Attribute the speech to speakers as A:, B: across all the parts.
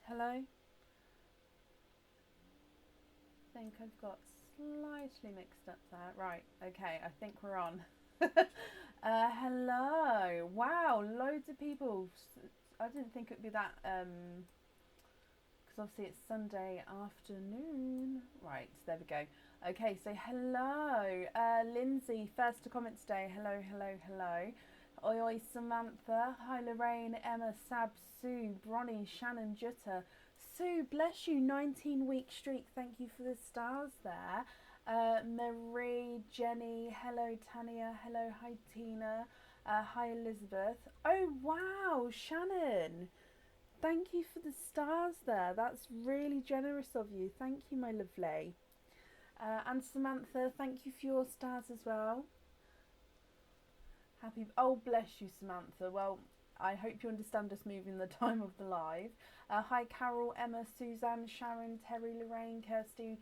A: Hello? I think I've got slightly mixed up there. Right, okay, I think we're on. Hello. Wow, loads of people. I didn't think it would be that, because obviously it's Sunday afternoon. Right, there we go. Okay, so hello. Lindsay, first to comment today. Hello, hello, hello. Oi, oi, Samantha. Hi, Lorraine, Emma, Sab, Sue, Bronny, Shannon, Jutta. Sue, bless you, 19-week streak. Thank you for the stars there. Marie, Jenny, hello, Tania, hello, hi, Tina, hi, Elizabeth. Oh, wow, Shannon. Thank you for the stars there. That's really generous of you. Thank you, my lovely. And Samantha, thank you for your stars as well. Happy. Oh, bless you, Samantha. Well, I hope you understand us moving the time of the live. Hi, Carol, Emma, Suzanne, Sharon, Terry, Lorraine, Kirsty,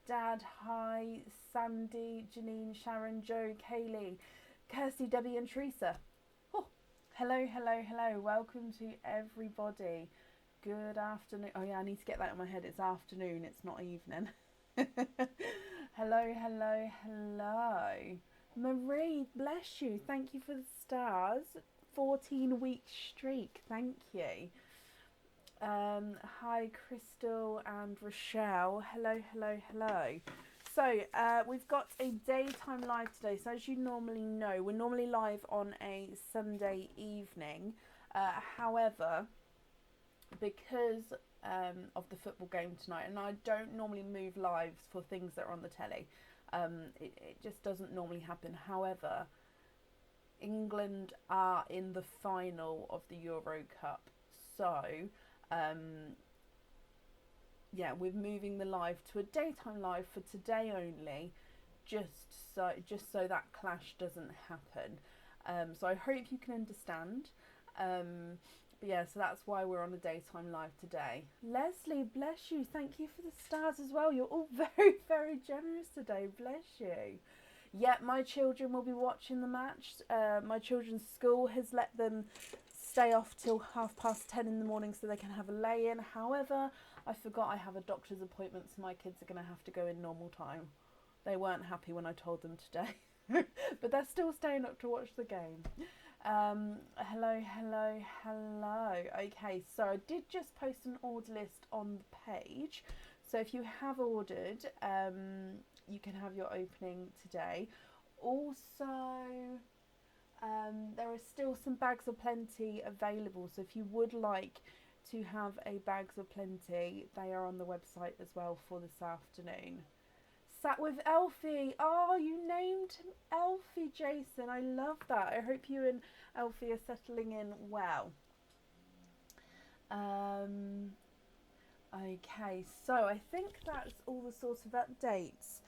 A: Dad. Hi, Sandy, Janine, Sharon, Joe, Kaylee, Kirsty, Debbie, and Teresa. Oh, hello, hello, hello. Welcome to everybody. Good afternoon. Oh, yeah, I need to get that in my head. It's afternoon, it's not evening. Hello, hello, hello. Marie, bless you. Thank you for the stars. 14-week streak. Thank you. Hi, Crystal and Rochelle. Hello, hello, hello. So, we've got a daytime live today. So, as you normally know, we're normally live on a Sunday evening. However, because of the football game tonight, and I don't normally move lives for things that are on the telly, it just doesn't normally happen. However, England are in the final of the Euro Cup, so yeah, we're moving the live to a daytime live for today only, just so that clash doesn't happen. So I hope you can understand. But yeah, so that's why we're on a daytime live today. Leslie, bless you. Thank you for the stars as well. You're all very, very generous today. Bless you. Yeah, my children will be watching the match. My children's school has let them stay off till 10:30 in the morning so they can have a lay-in. However, I forgot I have a doctor's appointment, so my kids are going to have to go in normal time. They weren't happy when I told them today, but they're still staying up to watch the game. Hello, hello, hello. Okay, so I did just post an order list on the page. So if you have ordered, you can have your opening today. Also, there are still some bags of plenty available. So if you would like to have a bags of plenty, they are on the website as well for this afternoon. Sat with Elfie. Oh, you named Elfie, Jason. I love that. I hope you and Elfie are settling in well. Okay, so I think that's all the sort of updates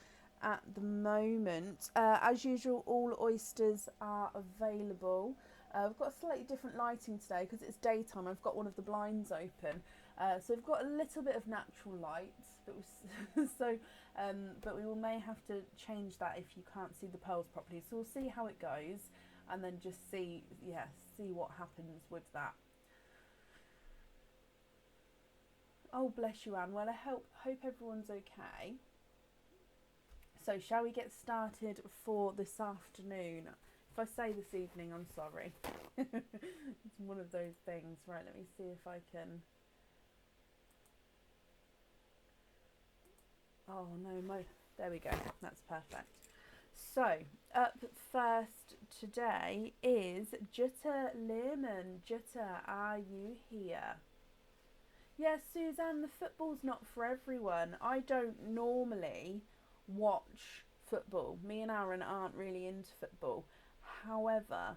A: at the moment. As usual, all oysters are available. We've got a slightly different lighting today because it's daytime. I've got one of the blinds open, so we've got a little bit of natural light. But we may have to change that if you can't see the pearls properly. So we'll see how it goes, and then just see what happens with that. Oh, bless you, Anne. Well, I hope everyone's okay. So, shall we get started for this afternoon? If I say this evening, I'm sorry. It's one of those things. Right, let me see if I can. Oh no, there we go. That's perfect. So, up first today is Jutta Lehrman. Jutta, are you here? Yes, Suzanne, the football's not for everyone. I don't normally watch football. Me and Aaron aren't really into football. However,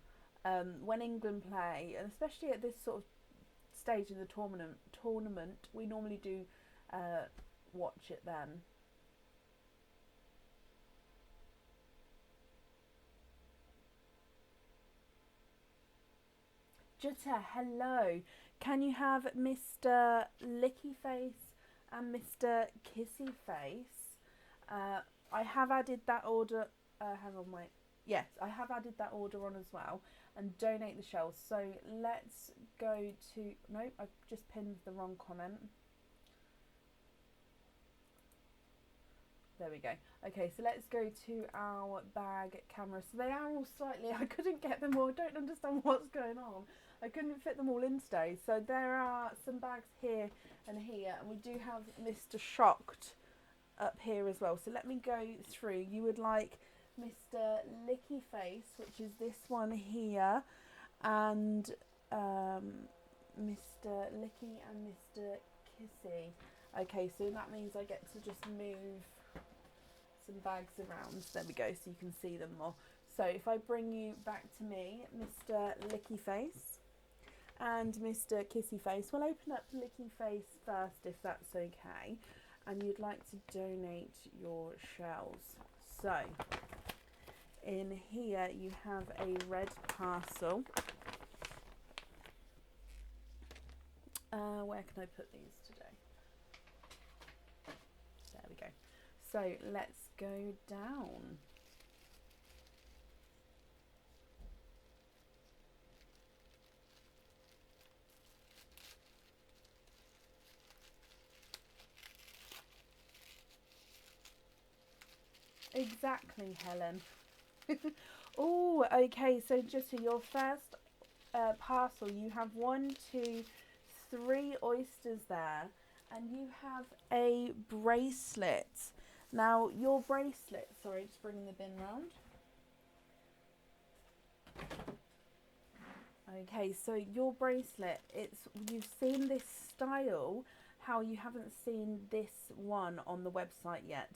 A: when England play, and especially at this sort of stage in the tournament, we normally do watch it then. Jutta, hello. Can you have Mr. Licky Face and Mr. Kissy Face? I have added that order. Hang on, wait. Yes, I have added that order on as well, and donate the shells. So let's go to. No, I've just pinned the wrong comment. There we go. Okay, so let's go to our bag camera. So they are all slightly, I couldn't get them all. I don't understand what's going on. I couldn't fit them all in today. So there are some bags here and here. And we do have Mr. Shocked up here as well. So let me go through. You would like Mr. Licky Face, which is this one here. And Mr. Licky and Mr. Kissy. Okay, so that means I get to just move some bags around. There we go, so you can see them more. So if I bring you back to me, Mr. Licky Face and Mr. Kissy Face, we'll open up Licky Face first if that's okay. And you'd like to donate your shells. So in here you have a red parcel. Where can I put these today? There we go. So let's go down. Exactly, Helen. Oh, okay, so just your first parcel, you have 1, 2, 3 oysters there, and you have a bracelet. Now, your bracelet, sorry, just bringing the bin round. Okay, so your bracelet, you've seen this style, how you haven't seen this one on the website yet.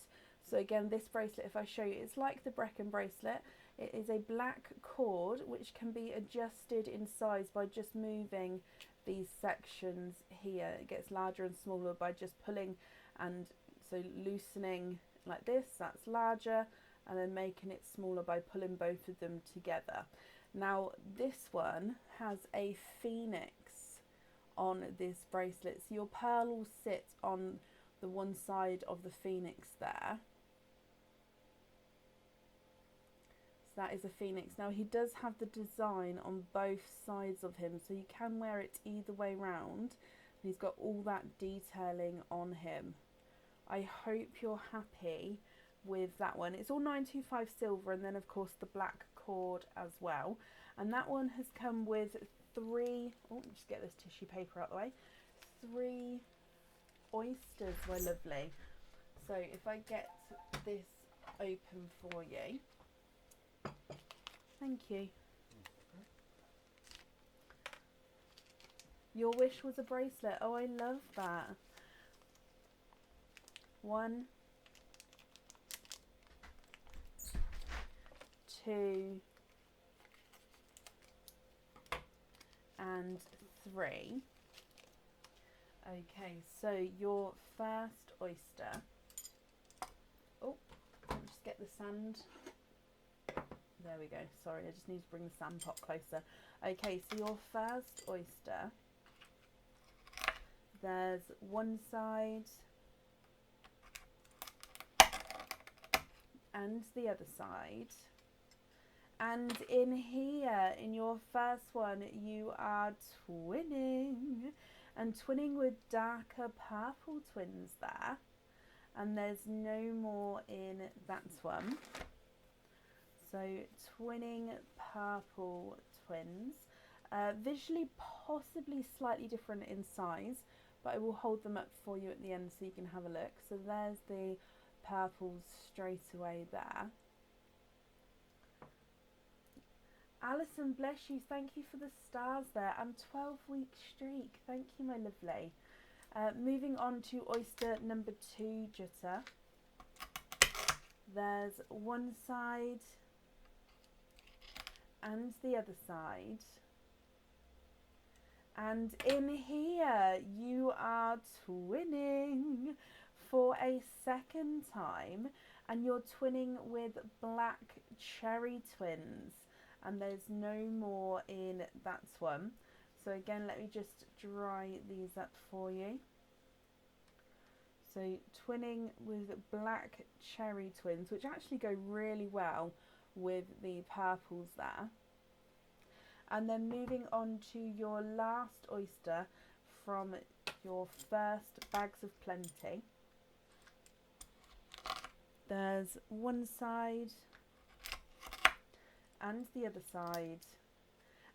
A: So again, this bracelet, if I show you, it's like the Brecon bracelet. It is a black cord which can be adjusted in size by just moving these sections here. It gets larger and smaller by just pulling, and so loosening like this, that's larger, and then making it smaller by pulling both of them together. Now this one has a phoenix on this bracelet, so your pearl will sit on the one side of the phoenix there. So that is a phoenix. Now he does have the design on both sides of him, so you can wear it either way round. He's got all that detailing on him. I hope you're happy with that one. It's all 925 silver, and then of course the black cord as well. And that one has come with 3, oh, just get this tissue paper out of the way, 3 oysters, my lovely. So if I get this open for you. Thank you. Your wish was a bracelet. Oh, I love that. 1, 2, and 3. Okay, so your first oyster. Oh, let me just get the sand. There we go. Sorry, I just need to bring the sand pot closer. Okay, so your first oyster. There's one side and the other side. And in here, in your first one, you are twinning. And twinning with darker purple twins there. And there's no more in that one. So twinning purple twins. Visually possibly slightly different in size, but I will hold them up for you at the end so you can have a look. So there's the purples straight away there. Alison, bless you. Thank you for the stars there. I'm 12-week streak. Thank you, my lovely. Moving on to oyster number 2, Jutta. There's one side and the other side. And in here, you are twinning for a second time. And you're twinning with black cherry twins. And there's no more in that one. So again, let me just dry these up for you. So twinning with black cherry twins, which actually go really well with the purples there. And then moving on to your last oyster from your first Bags of Plenty. There's one side and the other side.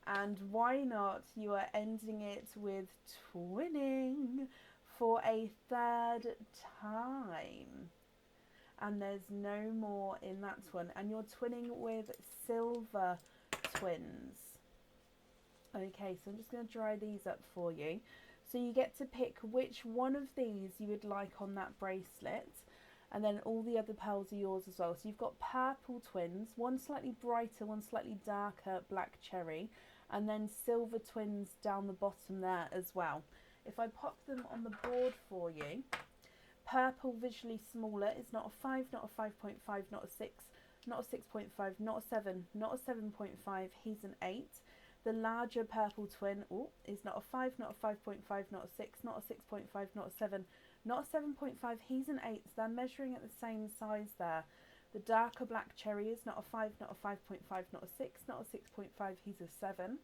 A: And why not, you are ending it with twinning for a third time. And there's no more in that one. And you're twinning with silver twins. Okay, so I'm just going to dry these up for you. So you get to pick which one of these you would like on that bracelet. And then all the other pearls are yours as well. So you've got purple twins, one slightly brighter, one slightly darker black cherry, and then silver twins down the bottom there as well. If I pop them on the board for you, purple visually smaller is not a 5, not a 5.5, not a 6, not a 6.5, not a 7, not a 7.5, he's an 8. The larger purple twin is not a 5, not a 5.5, not a 6, not a 6.5, not a 7, not a 7.5, he's an 8. So they're measuring at the same size there. The darker black cherry is not a 5, not a 5.5, not a 6, not a 6.5, he's a 7.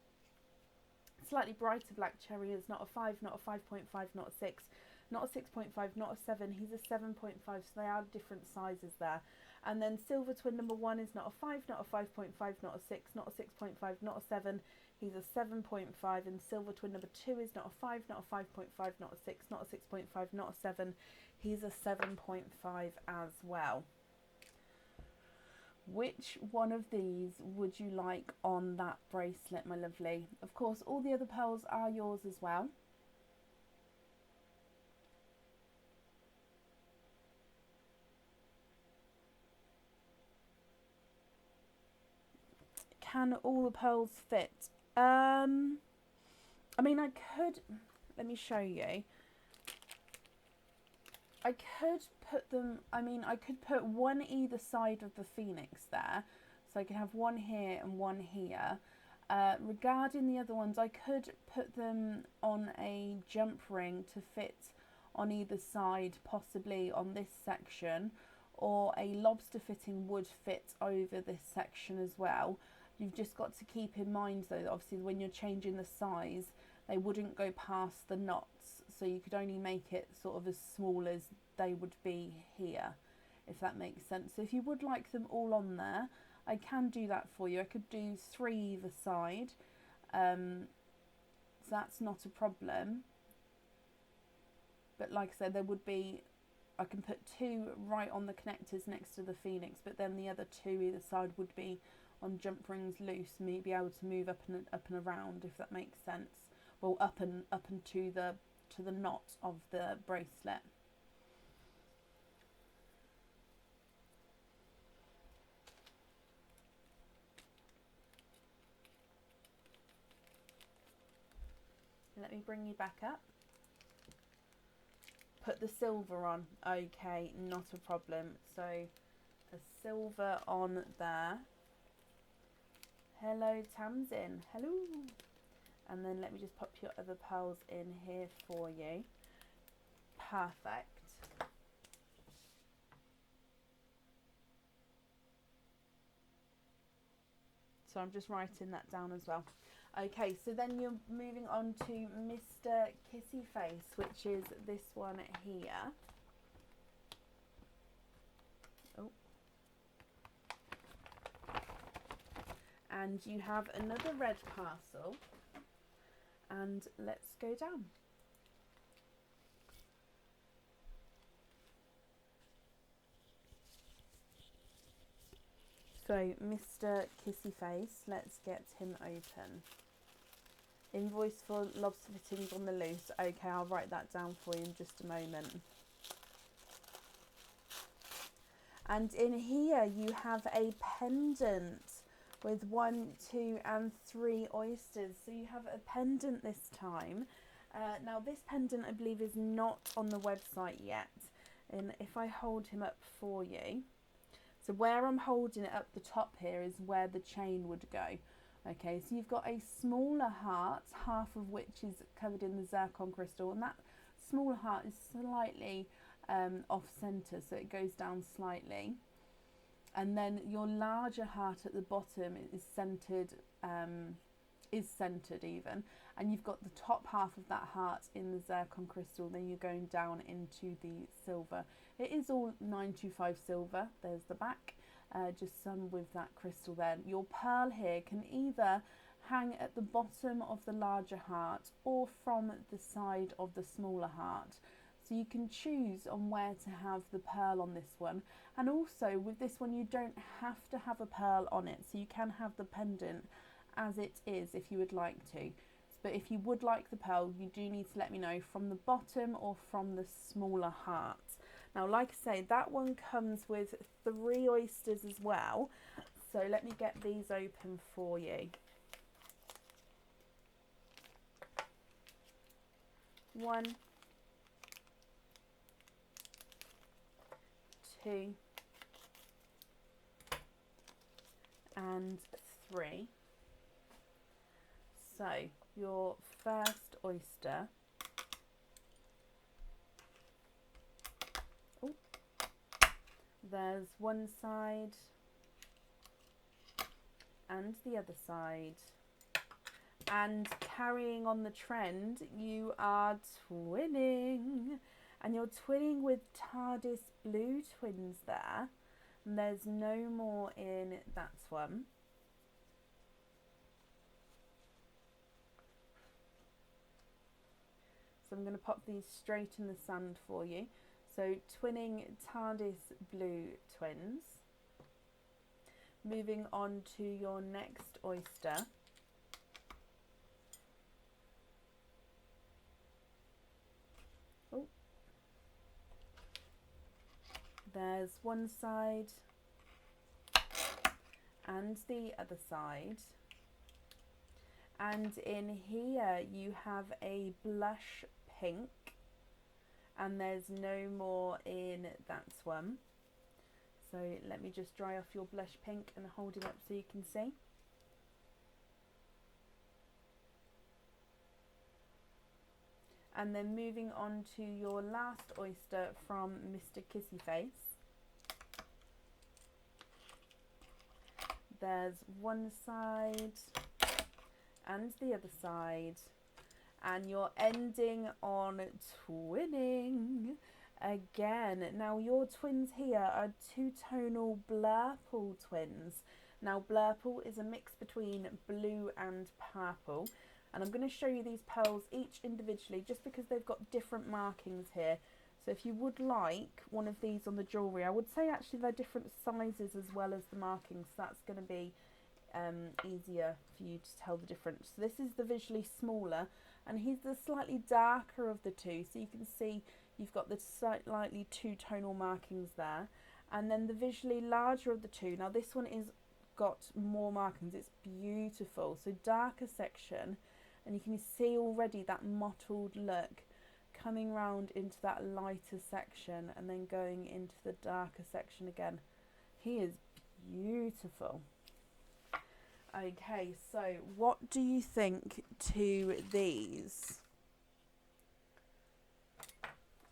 A: Slightly brighter black cherry is not a 5, not a 5.5, not a 6, not a 6.5, not a 7, he's a 7.5, so they are different sizes there. And then silver twin number 1 is not a 5, not a 5.5, not a 6, not a 6.5, not a 7, he's a 7.5. And silver twin number 2 is not a 5, not a 5.5, not a 6, not a 6.5, not a 7, he's a 7.5 as well. Which one of these would you like on that bracelet, my lovely? Of course, all the other pearls are yours as well. Can all the pearls fit? I mean, I could, let me show you. I could put them, I mean, I could put one either side of the phoenix there. So I can have one here and one here. Regarding the other ones, I could put them on a jump ring to fit on either side, possibly on this section, or a lobster fitting would fit over this section as well. You've just got to keep in mind though, that obviously when you're changing the size, they wouldn't go past the knots, so you could only make it sort of as small as they would be here, if that makes sense. So if you would like them all on there, I can do that for you. I could do 3 either side, so that's not a problem. But like I said, there would be, I can put 2 right on the connectors next to the phoenix, but then the other 2 either side would be on jump rings loose, me be able to move up and around, if that makes sense. Well, up and to the knot of the bracelet. Let me bring you back up. Put the silver on. Okay, not a problem. So a silver on there. Hello, Tamsin. Hello. And then let me just pop your other pearls in here for you. Perfect. So I'm just writing that down as well. Okay, so then you're moving on to Mr. Kissy Face, which is this one here. Oh. And you have another red parcel. And let's go down. So Mr. Kissy Face, let's get him open. Invoice for lobster fittings on the loose. Okay, I'll write that down for you in just a moment. And in here you have a pendant with 1, 2 and 3 oysters. So you have a pendant this time. Now this pendant I believe is not on the website yet. And if I hold him up for you. So where I'm holding it up the top here is where the chain would go. Okay, so you've got a smaller heart, half of which is covered in the zircon crystal, and that smaller heart is slightly off center, so it goes down slightly. And then your larger heart at the bottom is centered is centered even, and you've got the top half of that heart in the zircon crystal, then you're going down into the silver. It is all 925 silver. There's the back, just some with that crystal there. Your pearl here can either hang at the bottom of the larger heart or from the side of the smaller heart. So you can choose on where to have the pearl on this one. And also with this one, you don't have to have a pearl on it. So you can have the pendant as it is if you would like to. But if you would like the pearl, you do need to let me know from the bottom or from the smaller heart. Now, like I say, that one comes with 3 oysters as well. So let me get these open for you. 1, 2, and 3. So your first oyster, there's one side and the other side. And carrying on the trend, you are twinning, and you're twinning with TARDIS blue twins there, and there's no more in that one. So I'm going to pop these straight in the sand for you. So twinning TARDIS blue twins. Moving on to your next oyster. Oh. There's one side and the other side. And in here you have a blush pink, and there's no more in that one. So let me just dry off your blush pink and hold it up so you can see. And then moving on to your last oyster from Mr. Kissy Face. There's one side and the other side, and you're ending on twinning again. Now your twins here are 2-tonal Blurple twins. Now Blurple is a mix between blue and purple, and I'm going to show you these pearls each individually just because they've got different markings here. So if you would like one of these on the jewellery, I would say actually they're different sizes as well as the markings, so that's going to be easier for you to tell the difference. So this is the visually smaller, and he's the slightly darker of the two, so you can see you've got the slightly 2-tonal markings there, and then the visually larger of the two. Now this one is got more markings. It's beautiful. So darker section, and you can see already that mottled look coming round into that lighter section and then going into the darker section again. He is beautiful. Okay, so what do you think to these?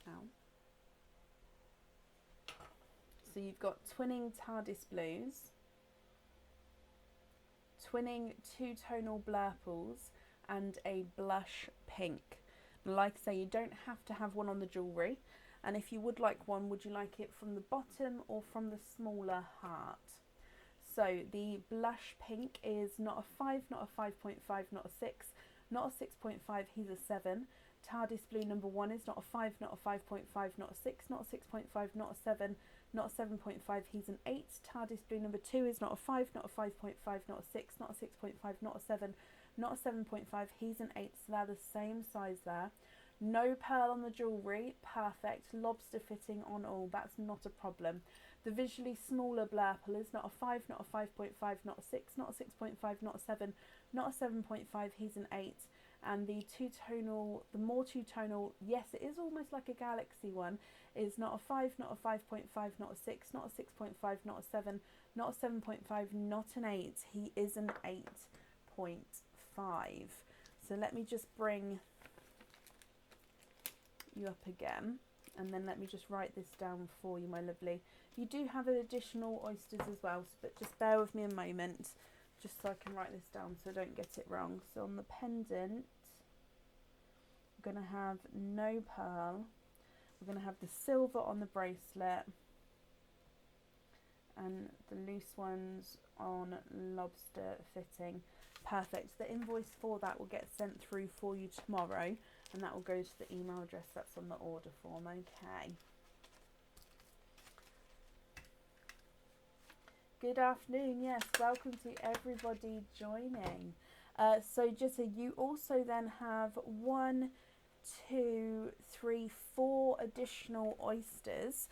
A: Ow. So you've got twinning TARDIS blues, twinning 2-tonal Blurples, and a blush pink. Like I say, you don't have to have one on the jewellery, and if you would like one, would you like it from the bottom or from the smaller heart? So the blush pink is not a 5, not a 5.5, not a 6, not a 6.5, he's a 7. TARDIS blue number 1 is not a 5, not a 5.5, not a 6, not a 6.5, not a 7, not a 7.5, he's an 8. TARDIS blue number 2 is not a 5, not a 5.5, not a 6, not a 6.5, not a 7, not a 7.5, he's an 8. So they're the same size there. No pearl on the jewellery, perfect. Lobster fitting on all, that's not a problem. The visually smaller Blurple is not a 5, not a 5.5, not a 6, not a 6.5, not a 7, not a 7.5, he's an 8. And the 2-tonal, the more 2-tonal, yes, it is almost like a galaxy one, is not a 5, not a 5.5, not a 6, not a 6.5, not a 7, not a 7.5, not an 8. He is an 8.5. So let me just bring you up again, and then let me just write this down for you, my lovely. You do have additional oysters as well, but just bear with me a moment. just so I can write this down so I don't get it wrong. So on the pendant, we're going to have no pearl. We're going to have the silver on the bracelet and the loose ones on lobster fitting. Perfect. The invoice for that will get sent through for you tomorrow, and that will go to the email address that's on the order form. Okay. Good afternoon. Yes, welcome to everybody joining. So Jitta, you also then have 1, 2, 3, 4 additional oysters.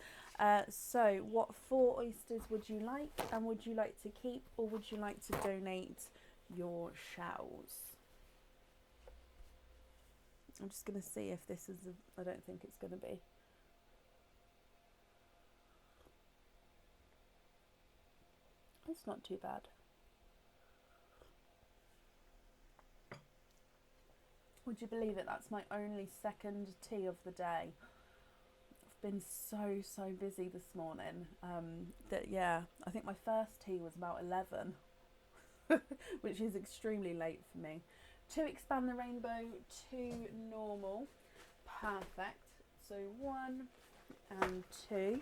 A: So what 4 oysters would you like, and would you like to keep, or would you like to donate your shells? I'm just going to see if this is I don't think it's going to be. It's not too bad. Would you believe it? That's my only second tea of the day. I've been so busy this morning. I think my first tea was about 11, which is extremely late for me. 2 expand the rainbow, 2 normal. Perfect. So 1 and 2.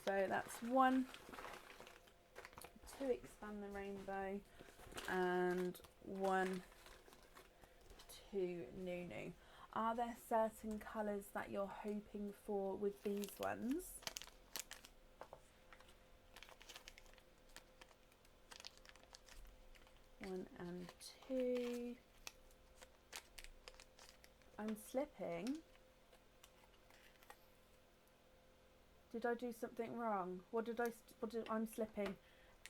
A: So that's 1, 2 expand the rainbow, and 1, 2 Nunu. Are there certain colours that you're hoping for with these ones? One and 2. I'm slipping. Did I do something wrong? I'm slipping.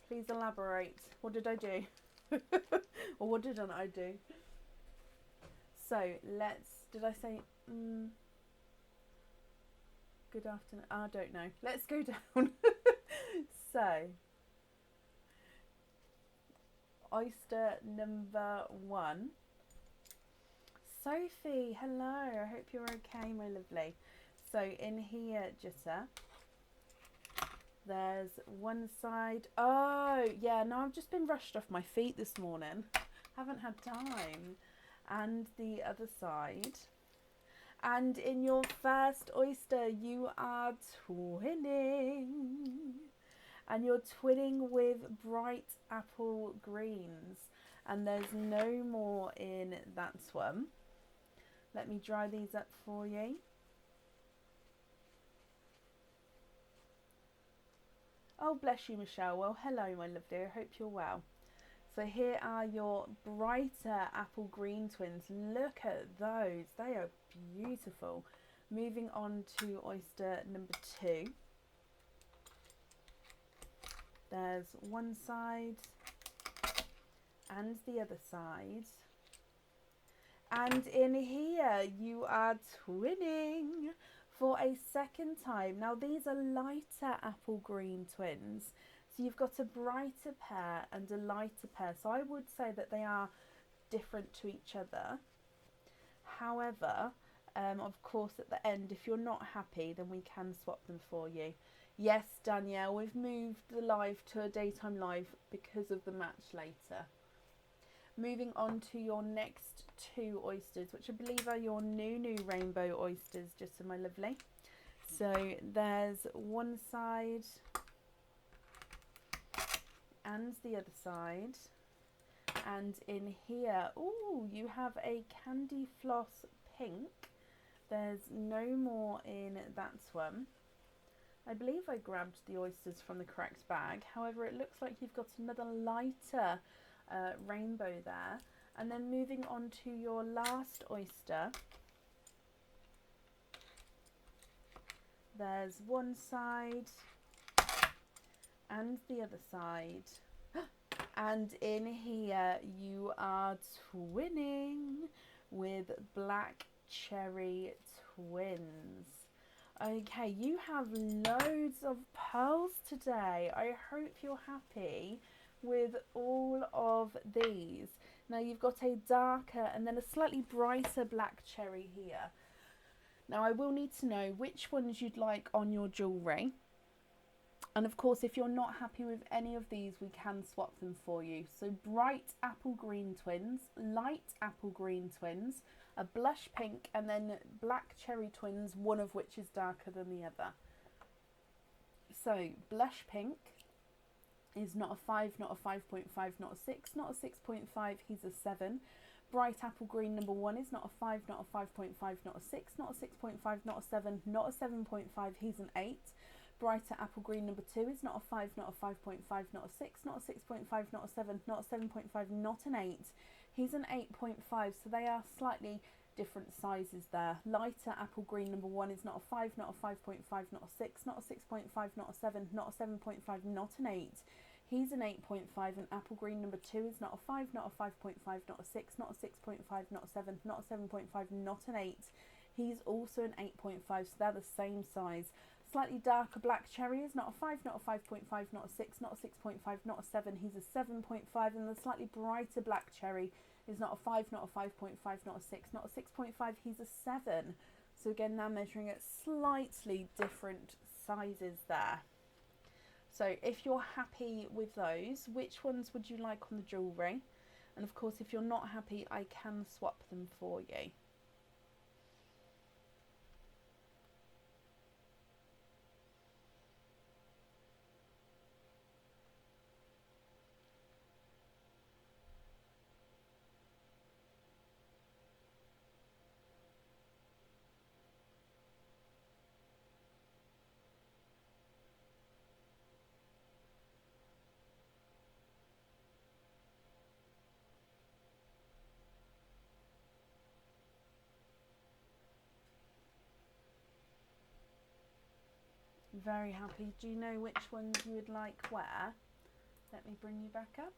A: Please elaborate. What did I do? Or what didn't I do? So did I say, good afternoon? I don't know. Let's go down. So, oyster number 1. Sophie, hello. I hope you're okay, my lovely. So in here, Jitta, there's one side. Oh, yeah, no, I've just been rushed off my feet this morning. Haven't had time. And the other side. And in your first oyster, you are twinning. And you're twinning with bright apple greens. And there's no more in that one. Let me dry these up for you. Oh, bless you, Michelle. Well, hello, my lovely. I hope you're well. So here are your brighter apple green twins. Look at those. They are beautiful. Moving on to oyster number 2. There's one side and the other side. And in here you are twinning for a second time. Now these are lighter apple green twins. So you've got a brighter pair and a lighter pair. So I would say that they are different to each other. However, of course at the end, if you're not happy, then we can swap them for you. Yes, Danielle, we've moved the live to a daytime live because of the match later. Moving on to your next 2 oysters, which I believe are your Nunu rainbow oysters, just so my lovely. So there's one side and the other side. And in here, ooh, you have a candy floss pink. There's no more in that one. I believe I grabbed the oysters from the correct bag. However, it looks like you've got another lighter rainbow there. And then moving on to your last oyster, there's one side and the other side. And in here you are twinning with black cherry twins. Okay, you have loads of pearls today. I hope you're happy with all of these. Now you've got a darker and then a slightly brighter black cherry here. Now I will need to know which ones you'd like on your jewellery. And of course, if you're not happy with any of these, we can swap them for you. So bright apple green twins, light apple green twins, a blush pink, and then black cherry twins, one of which is darker than the other. So blush pink is not a 5, not a 5.5, not a 6, not a 6.5, he's a 7. Bright apple green number 1 is not a 5, not a 5.5, not a 6, not a 6.5, not a 7, not a 7.5, he's an 8. Brighter apple green number 2 is not a 5, not a 5.5, not a 6, not a 6.5, not a 7, not a 7.5, not an 8. He's an 8.5, so they are slightly different sizes there. Lighter apple green number 1 is not a 5, not a 5.5, not a 6, not a 6.5, not a 7, not a 7.5, not an 8. He's an 8.5, and apple green number 2 is not a 5, not a 5.5, not a 6, not a 6.5, not a 7, not a 7.5, not an 8. He's also an 8.5, so they're the same size. Slightly darker black cherry is not a 5, not a 5.5, not a 6, not a 6.5, not a 7. He's a 7.5, and the slightly brighter black cherry is not a 5, not a 5.5, not a 6, not a 6.5. He's a 7. So again, now measuring at slightly different sizes there. So if you're happy with those, which ones would you like on the jewellery? And of course, if you're not happy, I can swap them for you. Very happy. Do you know which ones you would like where? Let me bring you back up.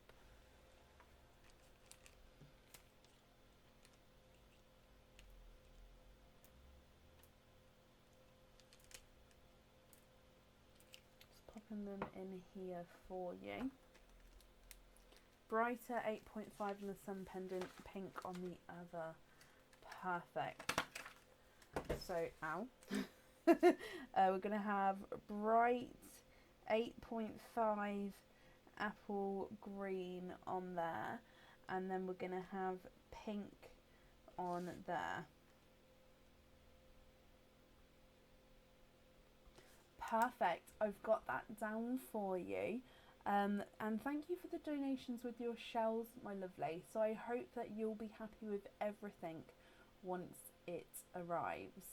A: Just popping them in here for you. Brighter 8.5 and the sun pendant, pink on the other. Perfect. So, ow. We're going to have bright 8.5 apple green on there, and then we're going to have pink on there. Perfect. I've got that down for you. And thank you for the donations with your shells, my lovely. So I hope that you'll be happy with everything once it arrives.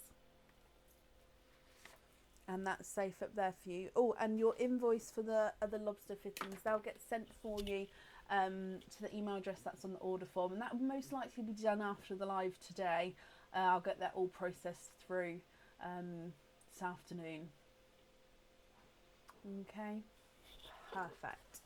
A: And that's safe up there for you. Oh, and your invoice for the other lobster fittings, they'll get sent for you to the email address that's on the order form. And that will most likely be done after the live today. I'll get that all processed through this afternoon. Okay, perfect.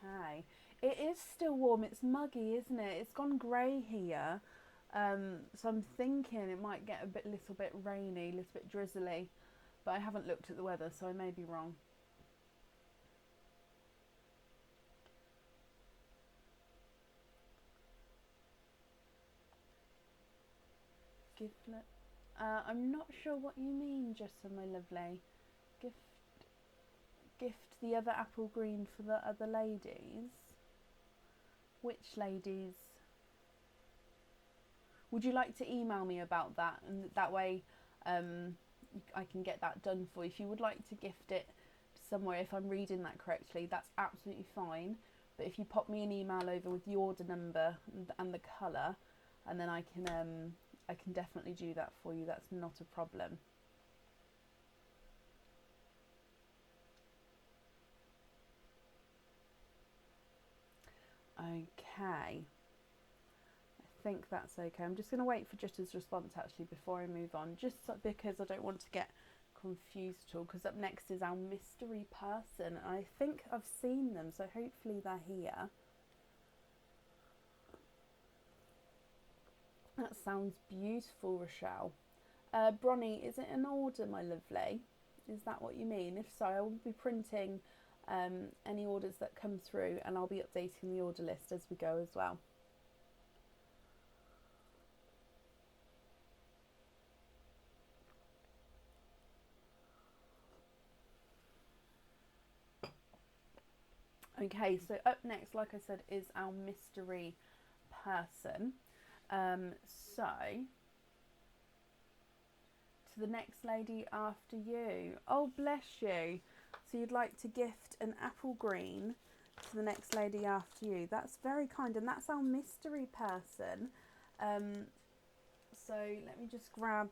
A: Okay. It is still warm. It's muggy, isn't it? It's gone grey here. So I'm thinking it might get a little bit rainy, a little bit drizzly. But I haven't looked at the weather, so I may be wrong. Giftlet. I'm not sure what you mean, Jessa, my lovely. Gift the other apple green for the other ladies. Which ladies? Would you like to email me about that, and that way I can get that done for you? If you would like to gift it somewhere, if I'm reading that correctly, that's absolutely fine. But if you pop me an email over with the order number and the colour, and then I can definitely do that for you. That's not a problem. Okay, I think that's okay. I'm just going to wait for Jutta's response actually before I move on, just because I don't want to get confused at all, because up next is our mystery person. I think I've seen them, so hopefully they're here. That sounds beautiful, Rochelle. Bronnie, is it an order, my lovely? Is that what you mean? If so, I will be printing any orders that come through, and I'll be updating the order list as we go as well. Okay, so up next, like I said, is our mystery person. So to the next lady after you. Oh, bless you. So you'd like to gift an apple green to the next lady after you. That's very kind, and that's our mystery person. So let me just grab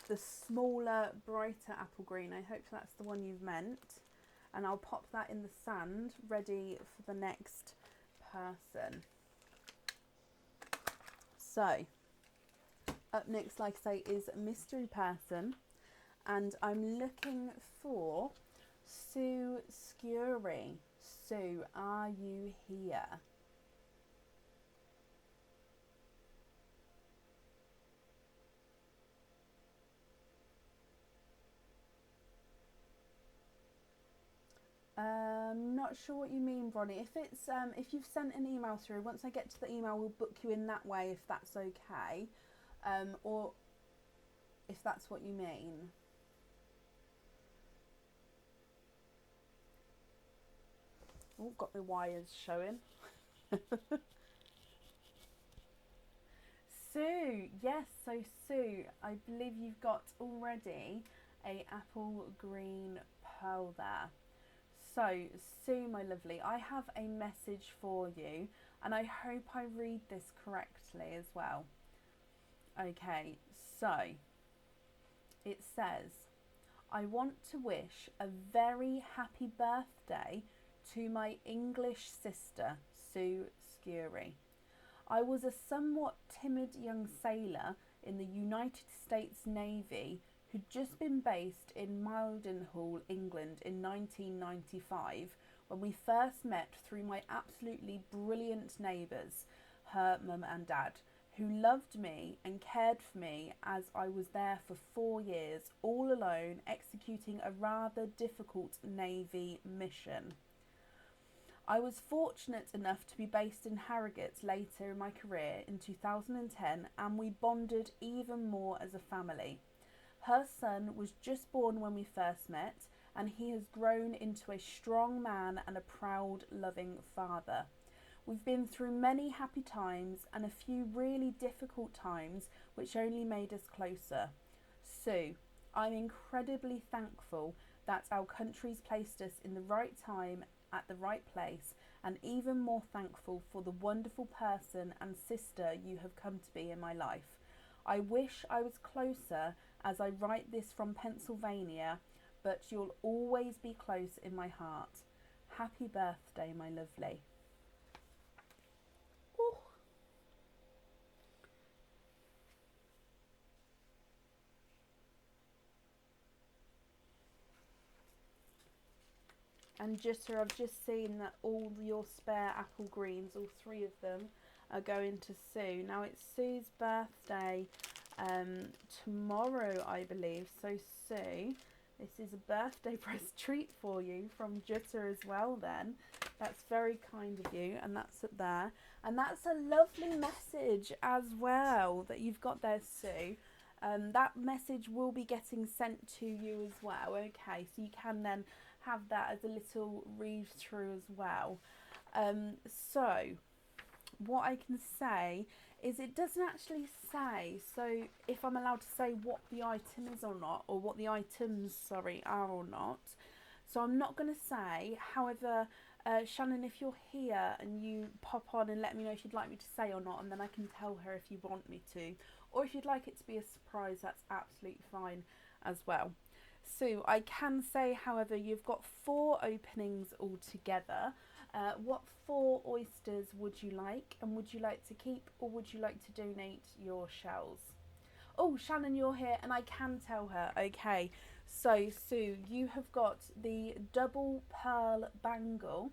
A: the smaller, brighter apple green. I hope that's the one you've meant. And I'll pop that in the sand, ready for the next person. So, up next, like I say, is mystery person. And I'm looking for Sue Scurry. Sue, are you here? Not sure what you mean, Bronnie. If it's if you've sent an email through, once I get to the email, we'll book you in that way if that's okay, or if that's what you mean. Oh, got my wires showing. Sue, yes. So Sue, I believe you've got already a apple green pearl there. So, Sue, my lovely, I have a message for you, and I hope I read this correctly as well. Okay, so it says, I want to wish a very happy birthday to my English sister, Sue Scurry. I was a somewhat timid young sailor in the United States Navy who'd just been based in Mildenhall, England in 1995 when we first met through my absolutely brilliant neighbours, her mum and dad, who loved me and cared for me as I was there for 4 years, all alone, executing a rather difficult Navy mission. I was fortunate enough to be based in Harrogate later in my career in 2010, and we bonded even more as a family. Her son was just born when we first met, and he has grown into a strong man and a proud, loving father. We've been through many happy times and a few really difficult times which only made us closer. Sue, I'm incredibly thankful that our country's placed us in the right time at the right place, and even more thankful for the wonderful person and sister you have come to be in my life. I wish I was closer as I write this from Pennsylvania, but you'll always be close in my heart. Happy birthday, my lovely. Ooh. And Jitter, I've just seen that all your spare apple greens, all 3 of them, are going to Sue. Now it's Sue's birthday tomorrow, I believe. So Sue, this is a birthday present treat for you from Jitter as well then. That's very kind of you, and that's it there. And that's a lovely message as well that you've got there, Sue. That message will be getting sent to you as well. Okay, so you can then have that as a little read through as well. So what I can say is it doesn't actually say, so if I'm allowed to say what the item is or not, or what the items, sorry, are or not. So I'm not going to say. However, Shannon, if you're here and you pop on and let me know if you'd like me to say or not, and then I can tell her if you want me to, or if you'd like it to be a surprise, that's absolutely fine as well. So I can say, however, you've got 4 openings altogether. What 4 oysters would you like, and would you like to keep, or would you like to donate your shells? Oh, Shannon, you're here, and I can tell her. Okay, so Sue, you have got the double pearl bangle.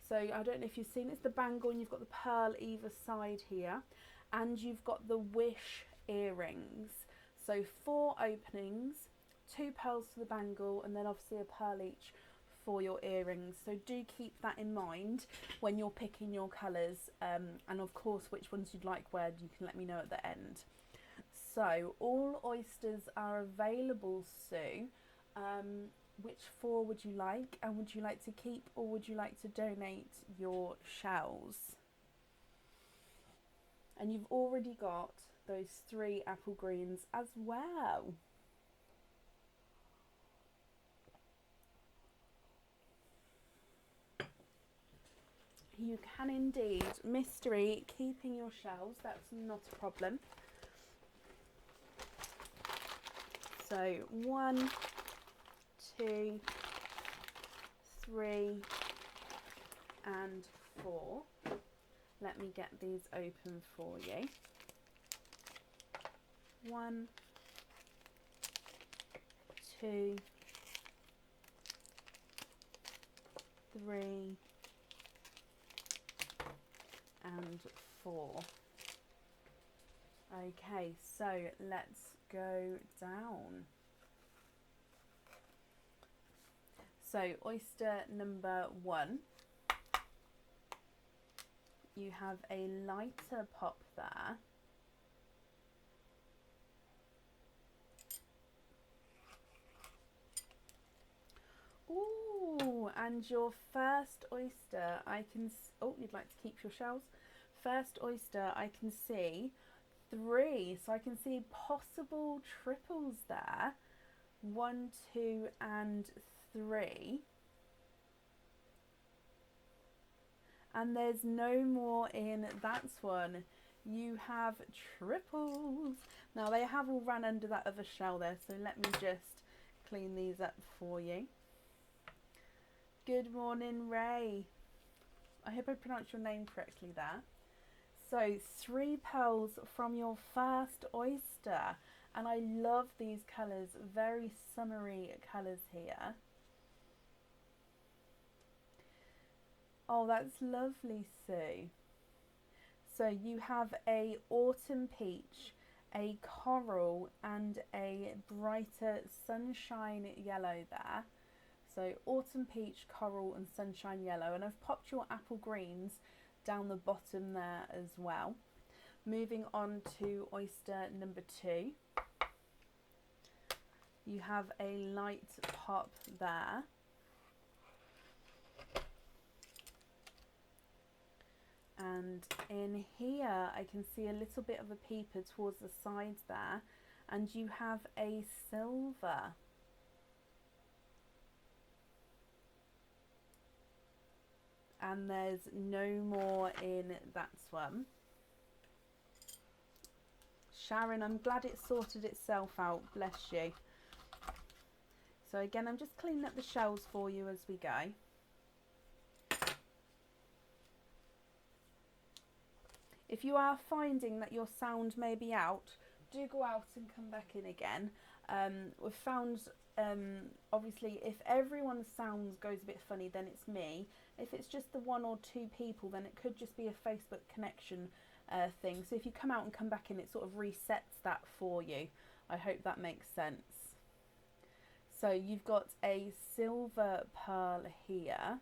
A: So I don't know if you've seen it. It's the bangle, and you've got the pearl either side here, and you've got the wish earrings. So 4 openings, 2 pearls for the bangle, and then obviously a pearl each for your earrings. So do keep that in mind when you're picking your colours, and of course which ones you'd like wear, you can let me know at the end. So all oysters are available, Sue. Which four would you like, and would you like to keep or would you like to donate your shells? And you've already got those 3 apple greens as well. You can indeed. Mystery, keeping your shells, that's not a problem. So 1, 2, 3 and 4. Let me get these open for you. 1, 2, 3 and 4. Okay, so let's go down. So oyster number 1, you have a lighter pop there. Ooh, and your first oyster, I can, oh, you'd like to keep your shells? First oyster, I can see 3, so I can see possible triples there. 1, 2 and 3. And there's no more in that one. You have triples. Now they have all run under that other shell there, so let me just clean these up for you. Good morning, Ray. I hope I pronounced your name correctly there. So 3 pearls from your first oyster. And I love these colours, very summery colours here. Oh, that's lovely, Sue. So you have a autumn peach, a coral and a brighter sunshine yellow there. So autumn peach, coral and sunshine yellow, and I've popped your apple greens down the bottom there as well. Moving on to oyster number 2. You have a light pop there. And in here I can see a little bit of a peeper towards the sides there, and you have a silver. And there's no more in that one. Sharon, I'm glad it sorted itself out, bless you. So again, I'm just cleaning up the shells for you as we go. If you are finding that your sound may be out, do go out and come back in again. We've found, obviously, if everyone's sound goes a bit funny, then it's me. If it's just the 1 or 2 people, then it could just be a Facebook connection thing. So if you come out and come back in, it sort of resets that for you. I hope that makes sense. So you've got a silver pearl here.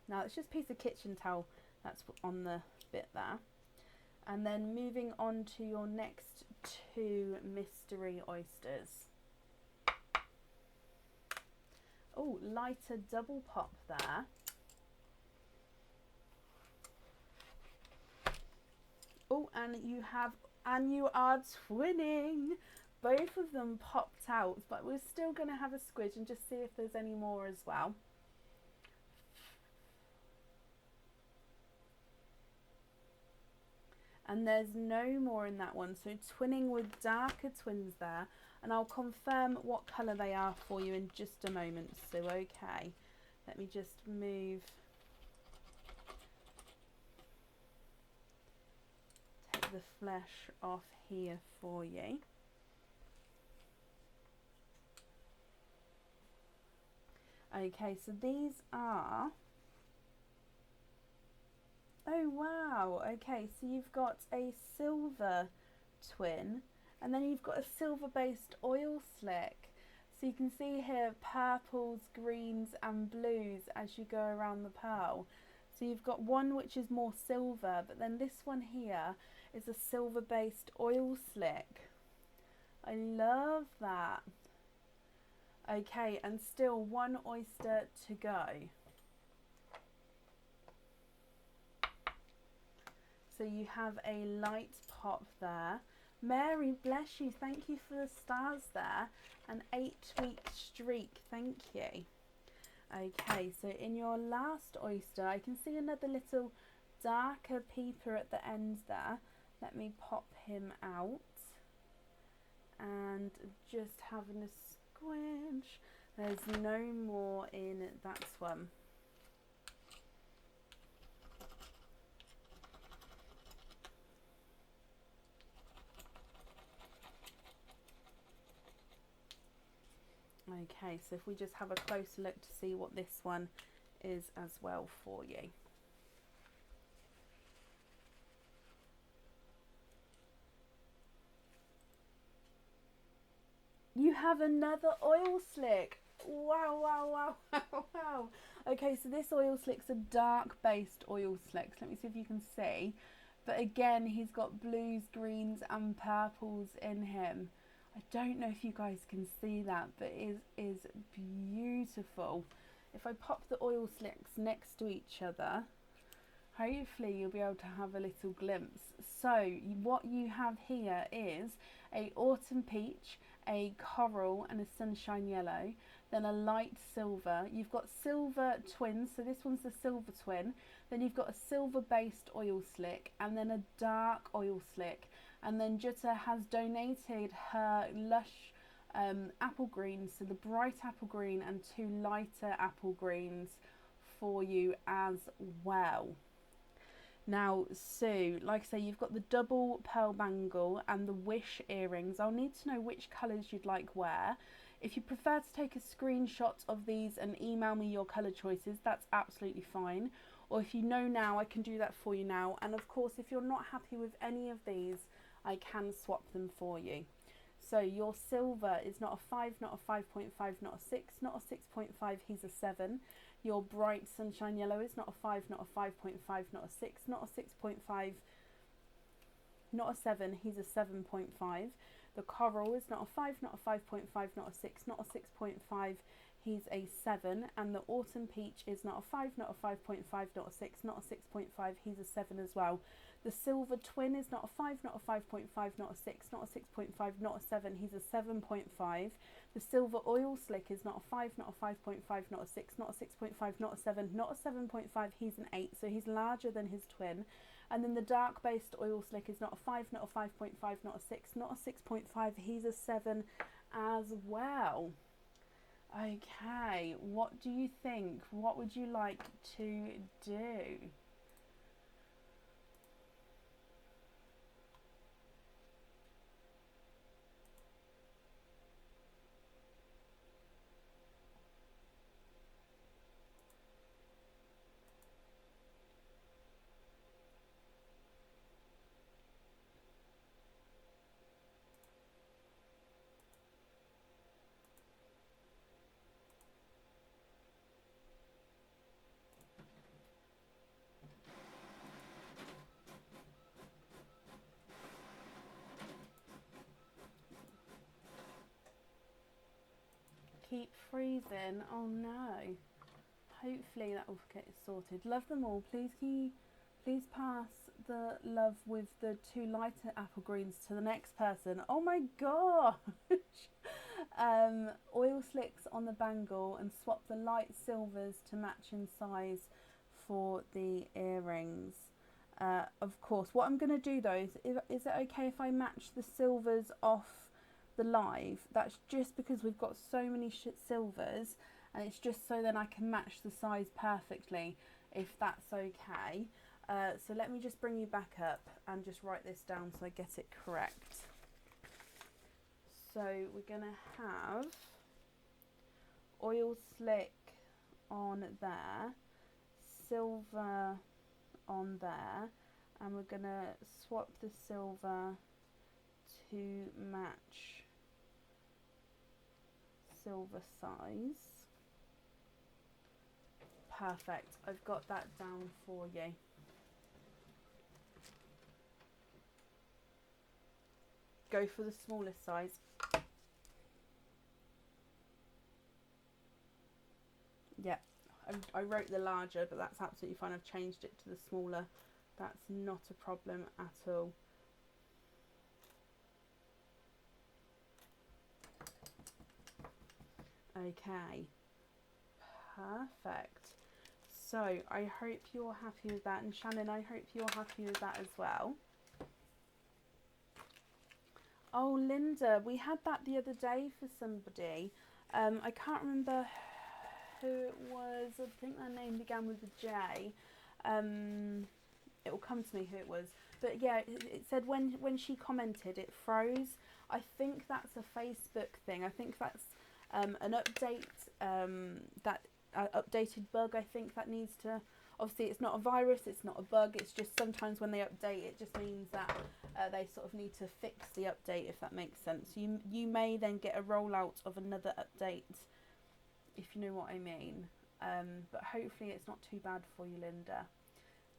A: Now it's just a piece of kitchen towel that's on the bit there. And then moving on to your next 2 mystery oysters. Oh, lighter double pop there. Oh, and you are twinning. Both of them popped out, but we're still going to have a squidge and just see if there's any more as well. And there's no more in that one, so twinning with darker twins there, and I'll confirm what colour they are for you in just a moment. So okay, let me just move, take the flesh off here for you. Okay, so these are, oh wow, okay, so you've got a silver twin, and then you've got a silver based oil slick. So you can see here purples, greens and blues as you go around the pearl. So you've got one which is more silver, but then this one here is a silver based oil slick. I love that. Okay, and still one oyster to go. So you have a light pop there. Mary, bless you. Thank you for the stars there. An 8-week streak. Thank you. Okay, so in your last oyster, I can see another little darker peeper at the end there. Let me pop him out. And just having a squinch. There's no more in that one. Okay, so if we just have a closer look to see what this one is as well for you. You have another oil slick. Wow, wow, wow, wow, wow. Okay, so this oil slick's a dark based oil slick. So let me see if you can see. But again, he's got blues, greens and purples in him. I don't know if you guys can see that, but it is beautiful. If I pop the oil slicks next to each other, hopefully you'll be able to have a little glimpse. So what you have here is a autumn peach, a coral and a sunshine yellow, then a light silver. You've got silver twins, so this one's the silver twin. Then you've got a silver based oil slick and then a dark oil slick. And then Jutta has donated her lush apple greens, so the bright apple green and 2 lighter apple greens for you as well. Now, Sue, like I say, you've got the double pearl bangle and the wish earrings. I'll need to know which colours you'd like where. If you prefer to take a screenshot of these and email me your colour choices, that's absolutely fine. Or if you know now, I can do that for you now. And of course, if you're not happy with any of these, I can swap them for you. So your silver is not a 5, not a 5.5, not a 6, not a 6.5, he's a 7. Your bright sunshine yellow is not a 5, not a 5.5, not a 6, not a 6.5, not a 7, he's a 7.5. The coral is not a 5, not a 5.5, not a 6, not a 6.5, he's a 7. And the autumn peach is not a 5, not a 5.5, not a 6, not a 6.5, he's a 7 as well. The silver twin is not a 5, not a 5.5, not a 6, not a 6.5, not a 7, he's a 7.5. The silver oil slick is not a 5, not a 5.5, not a 6, not a 6.5, not a 7, not a 7.5, he's an 8, so he's larger than his twin. And then the dark based oil slick is not a 5, not a 5.5, not a 6, not a 6.5, he's a 7 as well. Okay, what do you think? What would you like to do? Keep freezing. Oh no. Hopefully that will get sorted. Love them all. Please pass the love with the 2 lighter apple greens to the next person. Oh my gosh. Oil slicks on the bangle and swap the light silvers to match in size for the earrings. Of course. What I'm going to do though is it okay if I match the silvers off the live? That's just because we've got so many silvers, and it's just so then I can match the size perfectly, if that's okay. So let me just bring you back up and just write this down so I get it correct. So we're going to have oil slick on there, silver on there, and we're going to swap the silver to match silver size. Perfect. I've got that down for you. go for the smallest size. Yeah, I wrote the larger, but that's absolutely fine. I've changed it to the smaller. That's not a problem at all. Okay, perfect. So I hope you're happy with that, and Shannon, I hope you're happy with that as well. Oh, Linda, we had that the other day for somebody. I can't remember who it was. I think their name began with a J. It will come to me who it was. But yeah, it said when she commented, it froze. I think that's a Facebook thing. I think that's an update, updated bug. I think that needs to. Obviously, it's not a virus. It's not a bug. It's just sometimes when they update, it just means that they sort of need to fix the update, if that makes sense. You may then get a rollout of another update, if you know what I mean. But hopefully it's not too bad for you, Linda.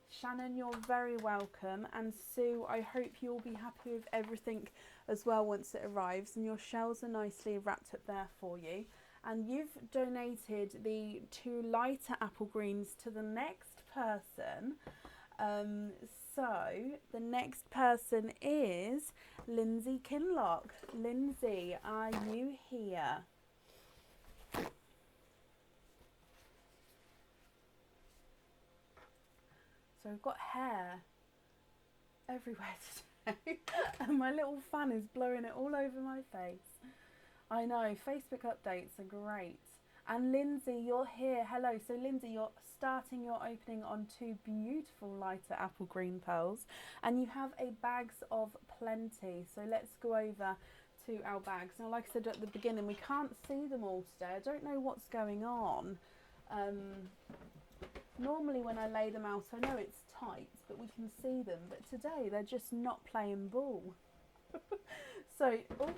A: Shannon, you're very welcome. And Sue, I hope you'll be happy with everything as well once it arrives. And your shells are nicely wrapped up there for you. And you've donated the 2 lighter apple greens to the next person. So the next person is Lindsay Kinlock. Lindsay, are you here? So I've got hair everywhere today and my little fan is blowing it all over my face. I know, Facebook updates are great. And Lindsay, you're here. Hello. So Lindsay, you're starting your opening on 2 beautiful lighter apple green pearls, and you have a bags of plenty. So let's go over to our bags. Now, like I said at the beginning, we can't see them all today. I don't know what's going on. Normally when I lay them out, I know it's tight, but we can see them. But today they're just not playing ball. So, oh,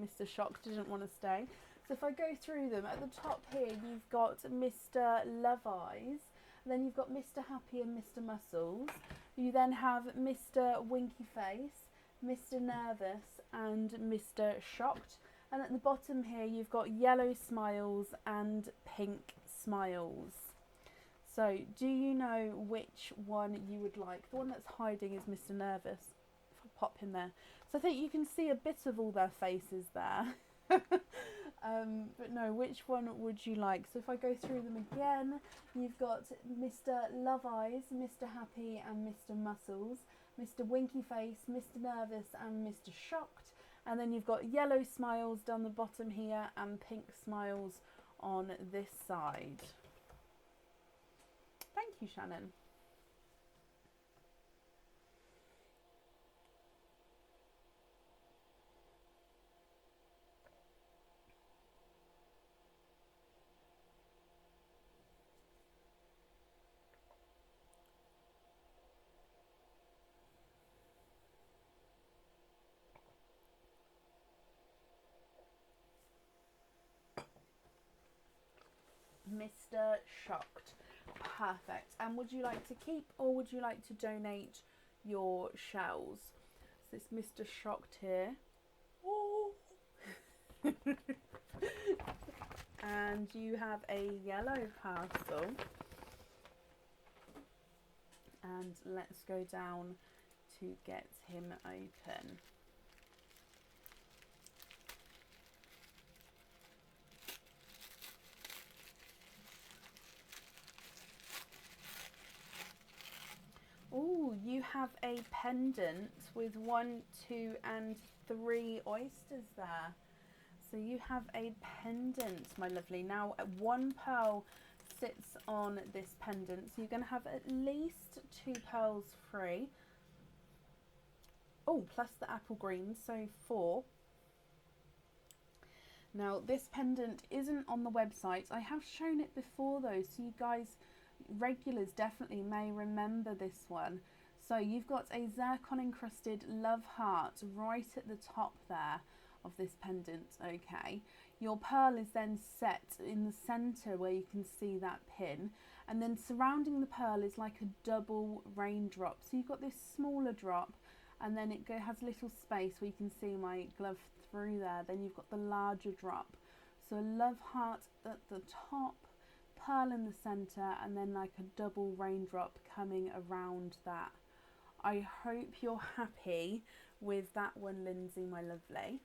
A: Mr. Shock didn't want to stay. So if I go through them, at the top here you've got Mr. Love Eyes, then you've got Mr. Happy and Mr. Muscles. You then have Mr. Winky Face, Mr. Nervous and Mr. Shocked. And at the bottom here you've got Yellow Smiles and Pink Smiles. So do you know which one you would like? The one that's hiding is Mr. Nervous. If I pop him there. So I think you can see a bit of all their faces there. But no, which one would you like? So if I go through them again, you've got Mr. Love Eyes, Mr. Happy and Mr. Muscles, Mr. Winky Face, Mr. Nervous and Mr. Shocked. And then you've got Yellow Smiles down the bottom here and Pink Smiles on this side. Thank you, Shannon. Mr. Shocked. Perfect. And would you like to keep or would you like to donate your shells? So it's Mr. Shocked here. Oh. And you have a yellow parcel. And let's go down to get him open. Oh, you have a pendant with 1, 2 and 3 oysters there. So you have a pendant, my lovely. Now 1 pearl sits on this pendant, so you're going to have at least 2 pearls free. Oh, plus the apple greens, so 4. Now this pendant isn't on the website. I have shown it before though, so you guys, regulars definitely may remember this one. So you've got a zircon encrusted love heart right at the top there of this pendant. Okay, your pearl is then set in the center where you can see that pin, and then surrounding the pearl is like a double raindrop. So you've got this smaller drop and then it has a little space where you can see my glove through there. Then you've got the larger drop. So a love heart at the top, pearl in the centre, and then like a double raindrop coming around that. I hope you're happy with that one, Lindsay, my lovely.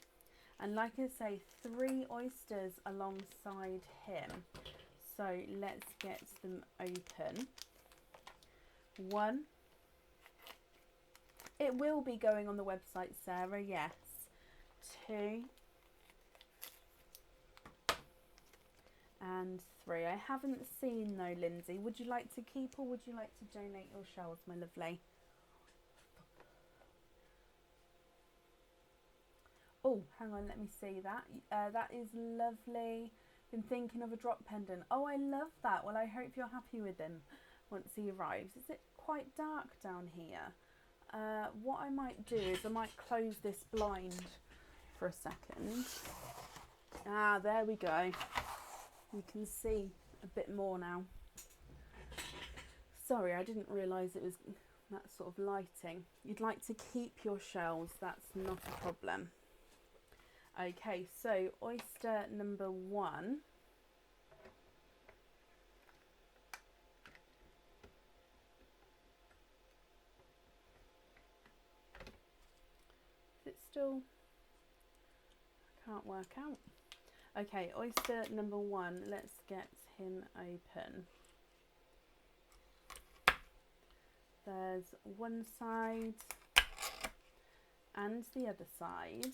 A: And like I say, 3 oysters alongside him. So let's get them open. 1. It will be going on the website, Sarah, yes. 2. And 3. I haven't seen though, Lindsay. Would you like to keep or would you like to donate your shells, my lovely? Oh, hang on, let me see that. That is lovely. Been thinking of a drop pendant. Oh, I love that. Well, I hope you're happy with him once he arrives. Is it quite dark down here? What I might do is I might close this blind for a second. Ah, there we go. You can see a bit more now. Sorry, I didn't realise it was that sort of lighting. You'd like to keep your shells, that's not a problem. Okay, so oyster number 1. Is it still? I can't work out. Okay, oyster number 1, let's get him open. There's one side and the other side.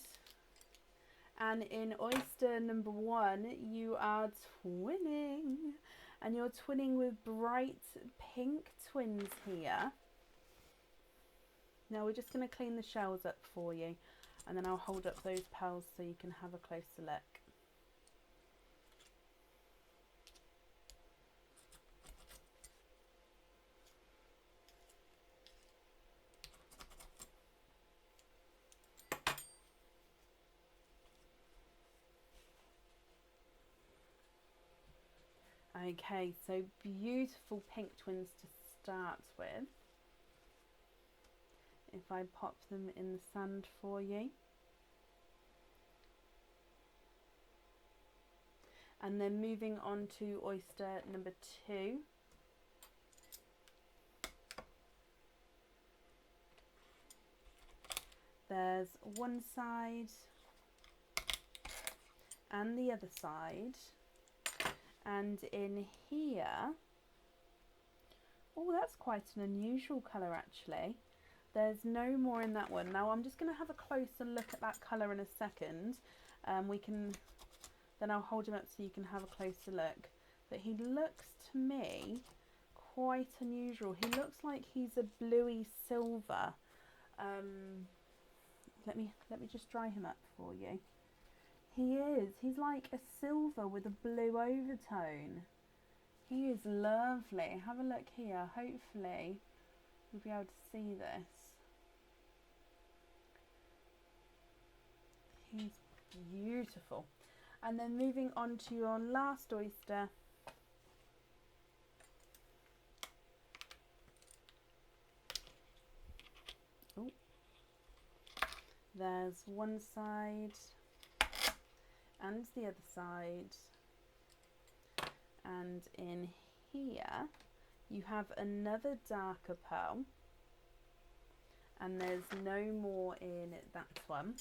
A: And in oyster number 1, you are twinning. And you're twinning with bright pink twins here. Now we're just going to clean the shells up for you. And then I'll hold up those pearls so you can have a closer look. Okay, so beautiful pink twins to start with. If I pop them in the sand for you. And then moving on to oyster number 2. There's one side and the other side. And in here, oh, that's quite an unusual colour actually. There's no more in that one. Now I'm just going to have a closer look at that colour in a second. Then I'll hold him up so you can have a closer look. But he looks to me quite unusual. He looks like he's a bluey silver. Let me just dry him up for you. He is. He's like a silver with a blue overtone. He is lovely. Have a look here. Hopefully you'll be able to see this. He's beautiful. And then moving on to your last oyster. Oh. There's one side and the other side, and in here you have another darker pearl, and there's no more in that one.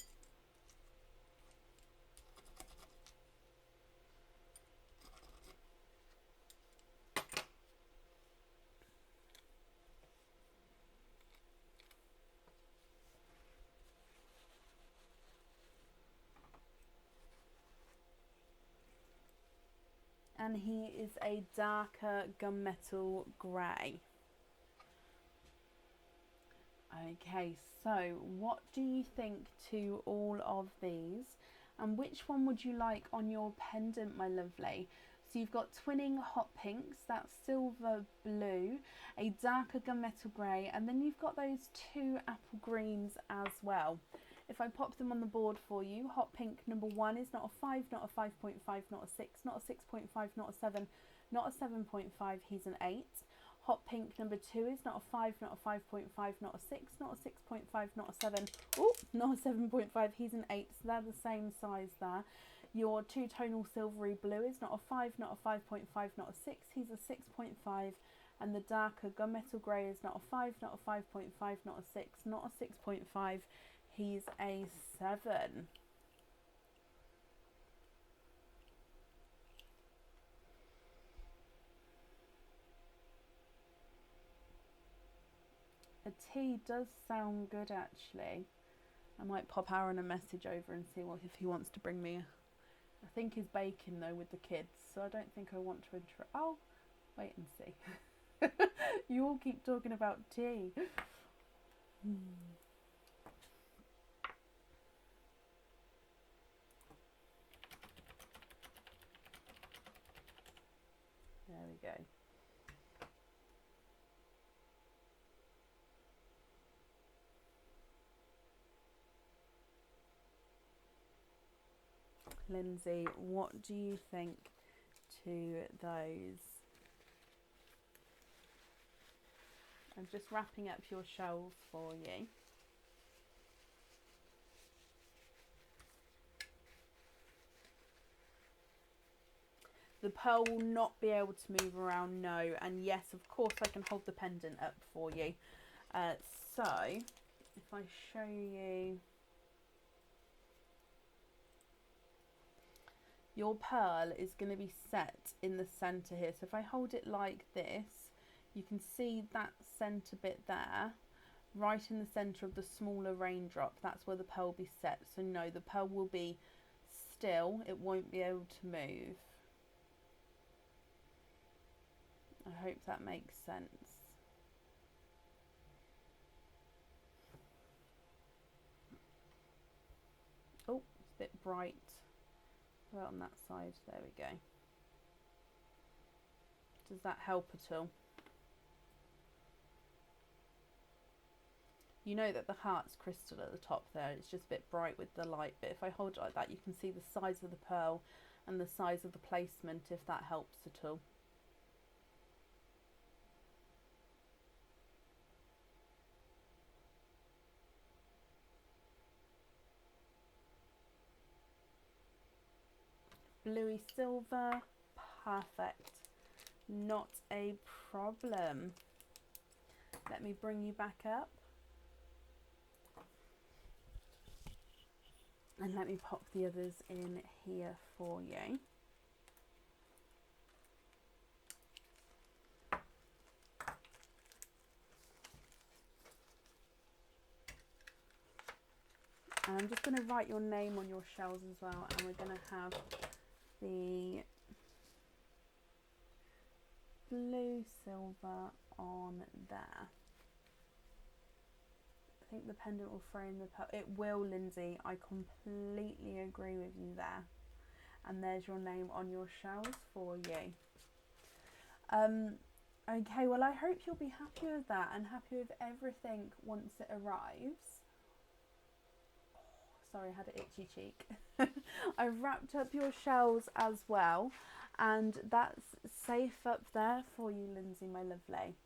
A: And he is a darker gunmetal grey. Okay, so what do you think to all of these? And which one would you like on your pendant, my lovely? So you've got twinning hot pinks, that's silver blue, a darker gunmetal grey, and then you've got those 2 apple greens as well. If I pop them on the board for you, hot pink number 1 is not a 5, not a 5.5, not a 6, not a 6.5, not a 7, not a 7.5, he's an 8. Hot pink number 2 is not a 5, not a 5.5, not a 6, not a 6.5, not a 7. Oh, not a 7.5. He's an 8, so they're the same size there. Your two-tonal silvery blue is not a 5, not a 5.5, not a 6. He's a 6.5. And the darker gunmetal grey is not a 5, not a 5.5, not a 6, not a 6.5. He's a 7. A T does sound good, actually. I might pop Aaron a message over and see if he wants to bring me. I think he's baking though with the kids, so I don't think I want to intro. Oh, wait and see. You all keep talking about tea. There we go. Lindsay, what do you think to those? I'm just wrapping up your shells for you. The pearl will not be able to move around, no. And yes, of course, I can hold the pendant up for you. So, if I show you... Your pearl is going to be set in the centre here. So if I hold it like this, you can see that centre bit there, right in the centre of the smaller raindrop. That's where the pearl will be set. So no, the pearl will be still. It won't be able to move. I hope that makes sense. Oh, it's a bit bright. Right on that side. There we go. Does that help at all? You know that the heart's crystal at the top there. It's just a bit bright with the light. But if I hold it like that, you can see the size of the pearl and the size of the placement, if that helps at all. Bluey silver, perfect, not a problem. Let me bring you back up and let me pop the others in here for you. And I'm just going to write your name on your shells as well, and we're going to have the blue silver on there. I think the pendant will frame the pearl. It will, Lindsay. I completely agree with you there. And there's your name on your shells for you. Okay, well I hope you'll be happy with that and happy with everything once it arrives. Sorry, I had an itchy cheek. I've wrapped up your shells as well, and that's safe up there for you, Lindsay, my lovely.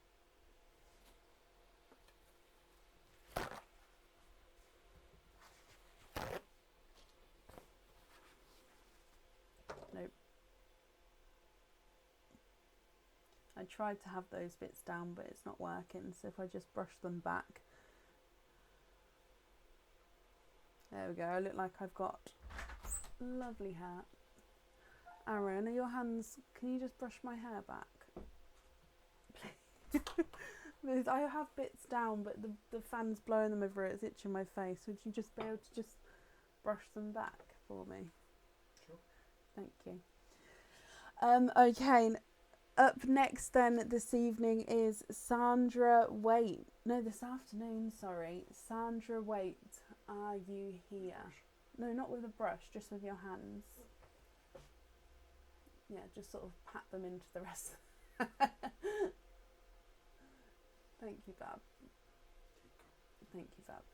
A: Nope. I tried to have those bits down, but it's not working, so if I just brush them back. There we go, I look like I've got lovely hair. Aaron, are your hands, can you just brush my hair back? Please. I have bits down, but the fan's blowing them over, it's itching my face. Would you just be able to just brush them back for me?
B: Sure.
A: Thank you. Okay, up next then this evening is Sandra Waite. No, this afternoon, sorry. Sandra Waite. Are you here? No, not with a brush, just with your hands. Yeah, just sort of pat them into the rest. Thank you, Bab. Thank you, Bab.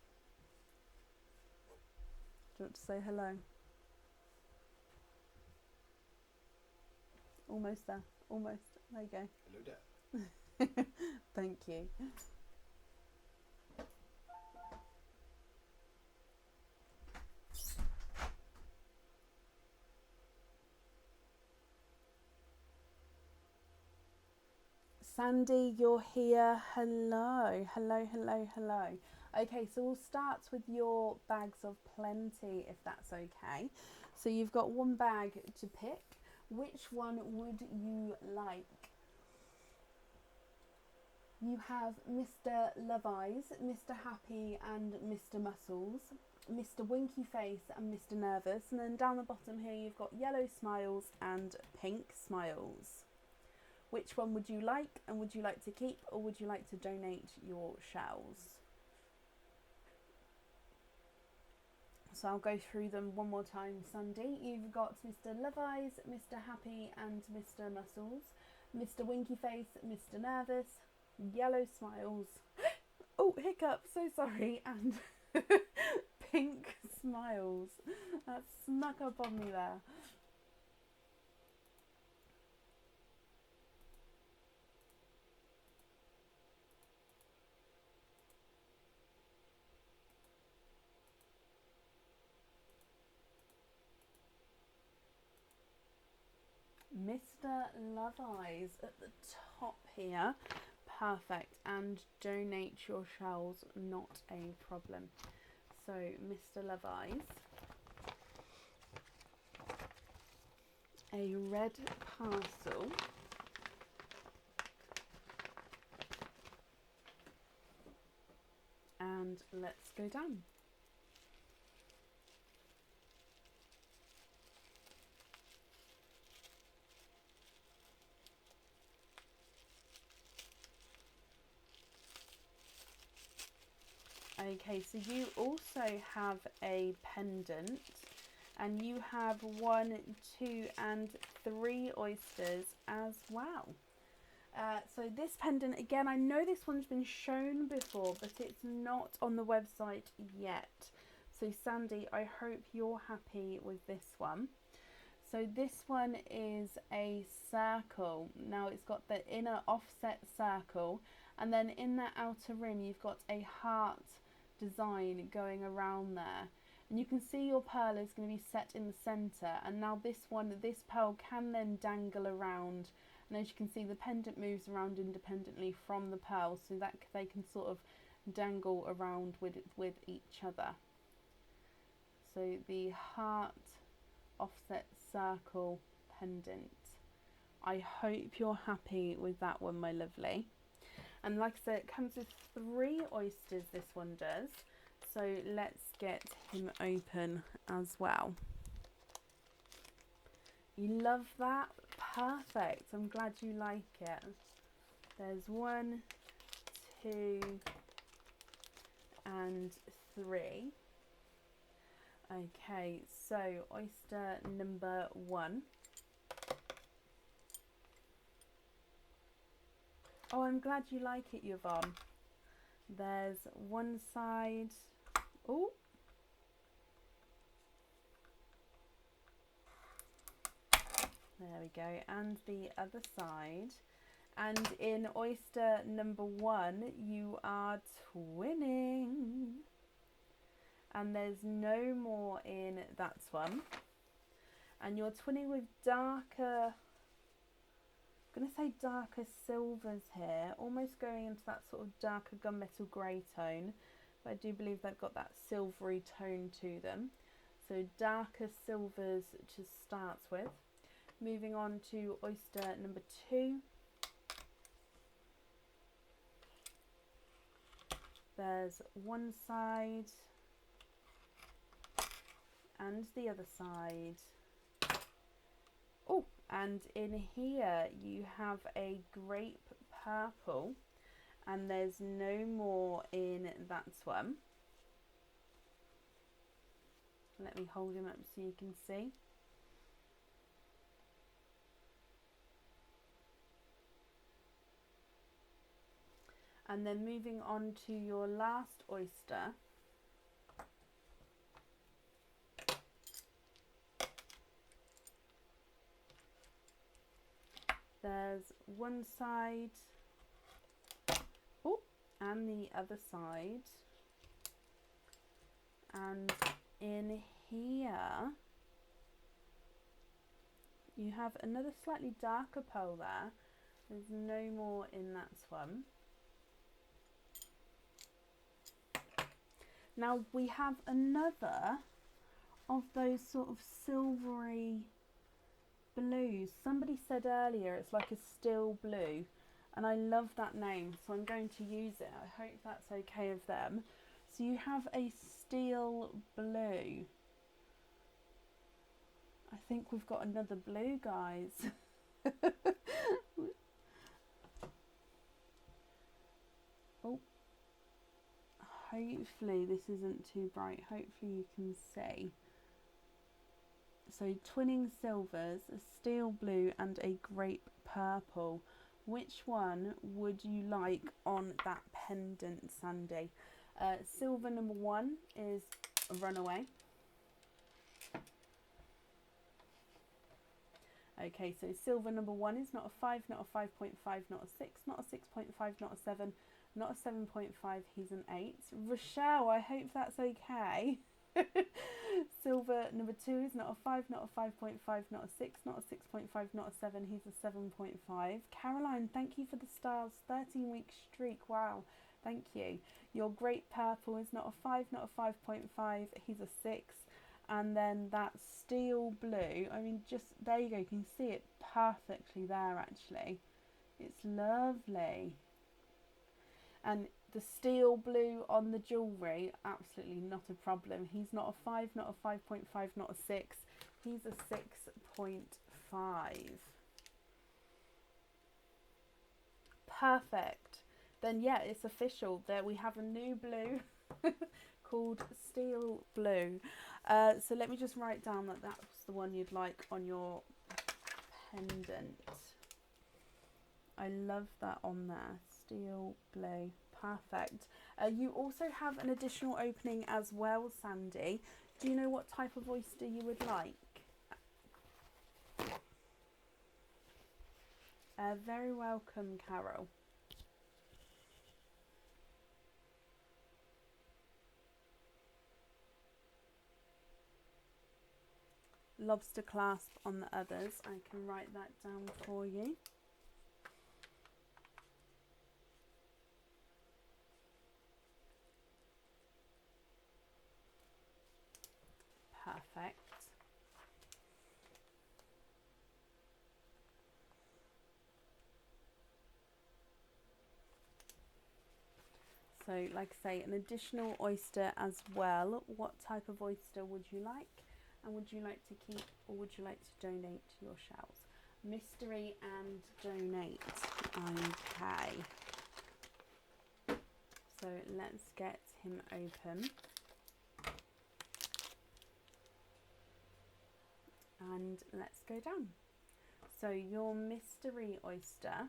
A: Do you want to say hello? Almost there. Almost. There you go.
B: Hello there.
A: Thank you. Sandy, you're here. Hello, hello, hello, hello. Okay, so we'll start with your bags of plenty, if that's okay. So you've got one bag to pick. Which one would you like? You have Mr. Love Eyes, Mr. Happy, and Mr. Muscles, Mr. Winky Face, and Mr. Nervous. And then down the bottom here, you've got Yellow Smiles and Pink Smiles. Which one would you like, and would you like to keep, or would you like to donate your shells? So I'll go through them one more time, Sandy. You've got Mr. Love Eyes, Mr. Happy, and Mr. Muscles, Mr. Winky Face, Mr. Nervous, Yellow Smiles. Oh, hiccup, so sorry. And Pink Smiles. That snuck up on me there. Mr. Love Eyes at the top here. Perfect. And donate your shells, not a problem. So, Mr. Love Eyes. A red parcel. And let's go down. Okay, so you also have a pendant, and you have 1, 2, and 3 oysters as well. So this pendant, again, I know this one's been shown before, but it's not on the website yet. So Sandy, I hope you're happy with this one. So this one is a circle. Now it's got the inner offset circle, and then in the outer rim you've got a heart design going around there. And you can see your pearl is going to be set in the center, and now this pearl can then dangle around, and as you can see the pendant moves around independently from the pearl, so that they can sort of dangle around with each other. So the heart offset circle pendant. I hope you're happy with that one, my lovely. And like I said, it comes with 3 oysters, this one does. So let's get him open as well. You love that? Perfect. I'm glad you like it. There's 1, 2, and 3. Okay, so oyster number 1. Oh, I'm glad you like it, Yvonne. There's one side. Oh. There we go. And the other side. And in oyster number 1, you are twinning. And there's no more in that one. And you're twinning with darker, I'm going to say darker silvers here, almost going into that sort of darker gunmetal grey tone, but I do believe they've got that silvery tone to them. So darker silvers to start with. Moving on to oyster number 2. There's one side and the other side. Oh, and in here you have a grape purple, and there's no more in that one. Let me hold him up so you can see. And then moving on to your last oyster. There's one side and the other side. And in here you have another slightly darker pearl there. There's no more in that one. Now we have another of those sort of silvery blues. Somebody said earlier it's like a steel blue, and I love that name, so I'm going to use it. I hope that's okay of them. So you have a steel blue. I think we've got another blue, guys. Oh, hopefully this isn't too bright. Hopefully you can see. So twinning silvers, a steel blue and a grape purple. Which one would you like on that pendant, Sandy? Silver number 1 is Runaway. Okay, so silver number 1 is not a 5, not a 5.5, not a 6, not a 6.5, not a 7, not a 7.5, he's an 8. Rochelle, I hope that's okay. Silver number 2 is not a 5, not a 5.5, not a 6, not a 6.5, not a 7, he's a 7.5. Caroline, thank you for the stars, 13-week streak, wow, thank you. Your grape purple is not a 5, not a 5.5, he's a 6. And then that steel blue, I mean, just there you go, you can see it perfectly there actually. It's lovely. And the steel blue on the jewellery, absolutely not a problem. He's not a 5, not a 5.5, not a 6. He's a 6.5. Perfect. Then yeah, it's official. There we have a new blue called steel blue. So let me just write down that that's the one you'd like on your pendant. I love that on there. Steel blue. Perfect. You also have an additional opening as well, Sandy. Do you know what type of oyster you would like? Very welcome, Carol. Lobster clasp on the others. I can write that down for you. Perfect. So like I say, an additional oyster as well. What type of oyster would you like? And would you like to keep or would you like to donate your shells? Mystery and donate. Okay. So let's get him open. And let's go down. So your mystery oyster,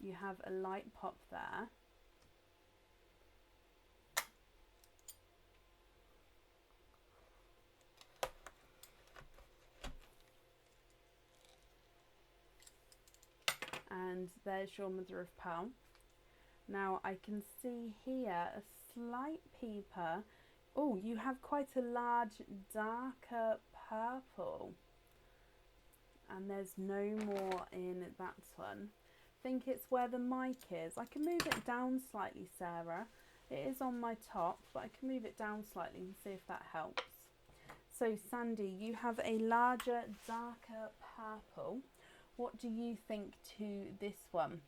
A: you have a light pop there. And there's your mother of pearl. Now I can see here a slight peeper. Oh, you have quite a large darker purple. And there's no more in that one. I think it's where the mic is. I can move it down slightly, Sarah. It is on my top, but I can move it down slightly and see if that helps. So Sandy, you have a larger, darker purple. What do you think to this one?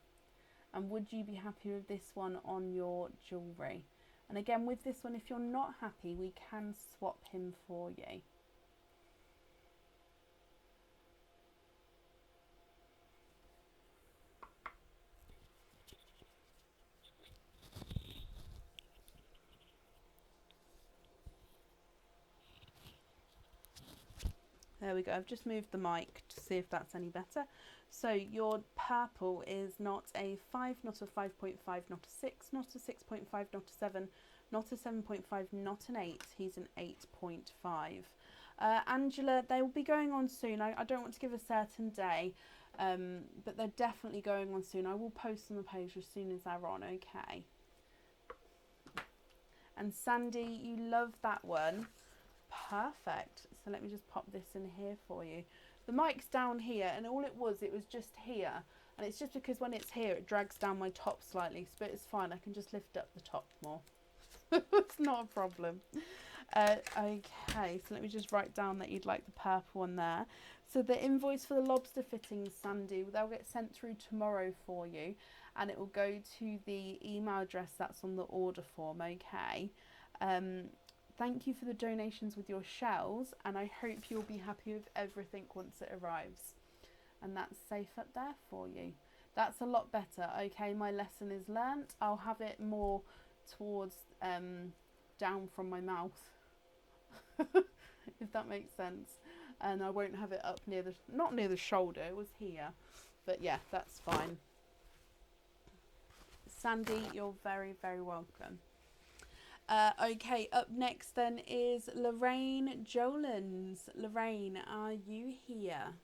A: And would you be happy with this one on your jewellery? And again, with this one, if you're not happy, we can swap him for you. There we go. I've just moved the mic to see if that's any better. So your purple is not a 5, not a 5.5, not a 6, not a 6.5, not a 7, not a 7.5, not an 8. He's an 8.5. Angela, they will be going on soon. I don't want to give a certain day, but they're definitely going on soon. I will post on the page as soon as they're on, okay? And Sandy, you love that one. Perfect. So let me just pop this in here for you. The mic's down here, and all it was just here. And it's just because when it's here, it drags down my top slightly, but it's fine. I can just lift up the top more. It's not a problem. Okay, so let me just write down that you'd like the purple one there. So the invoice for the lobster fittings, Sandy, they'll get sent through tomorrow for you, and it will go to the email address that's on the order form, okay? Thank you for the donations with your shells, and I hope you'll be happy with everything once it arrives. And that's safe up there for you. That's a lot better, okay? My lesson is learnt. I'll have it more towards down from my mouth, if that makes sense. And I won't have it up near the, not near the shoulder, it was here. But yeah, that's fine. Sandy, you're very, very welcome. Okay, up next then is Lorraine Jolens. Lorraine, are you here?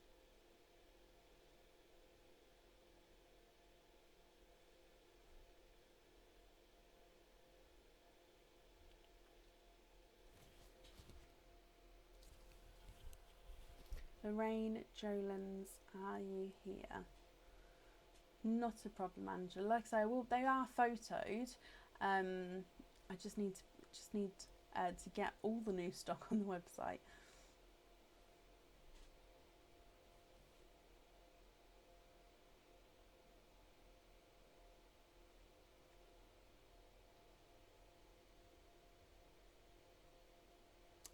A: Lorraine Jolens, are you here? Not a problem, Angela. Like I say, they are photoed. I just need to get all the new stock on the website.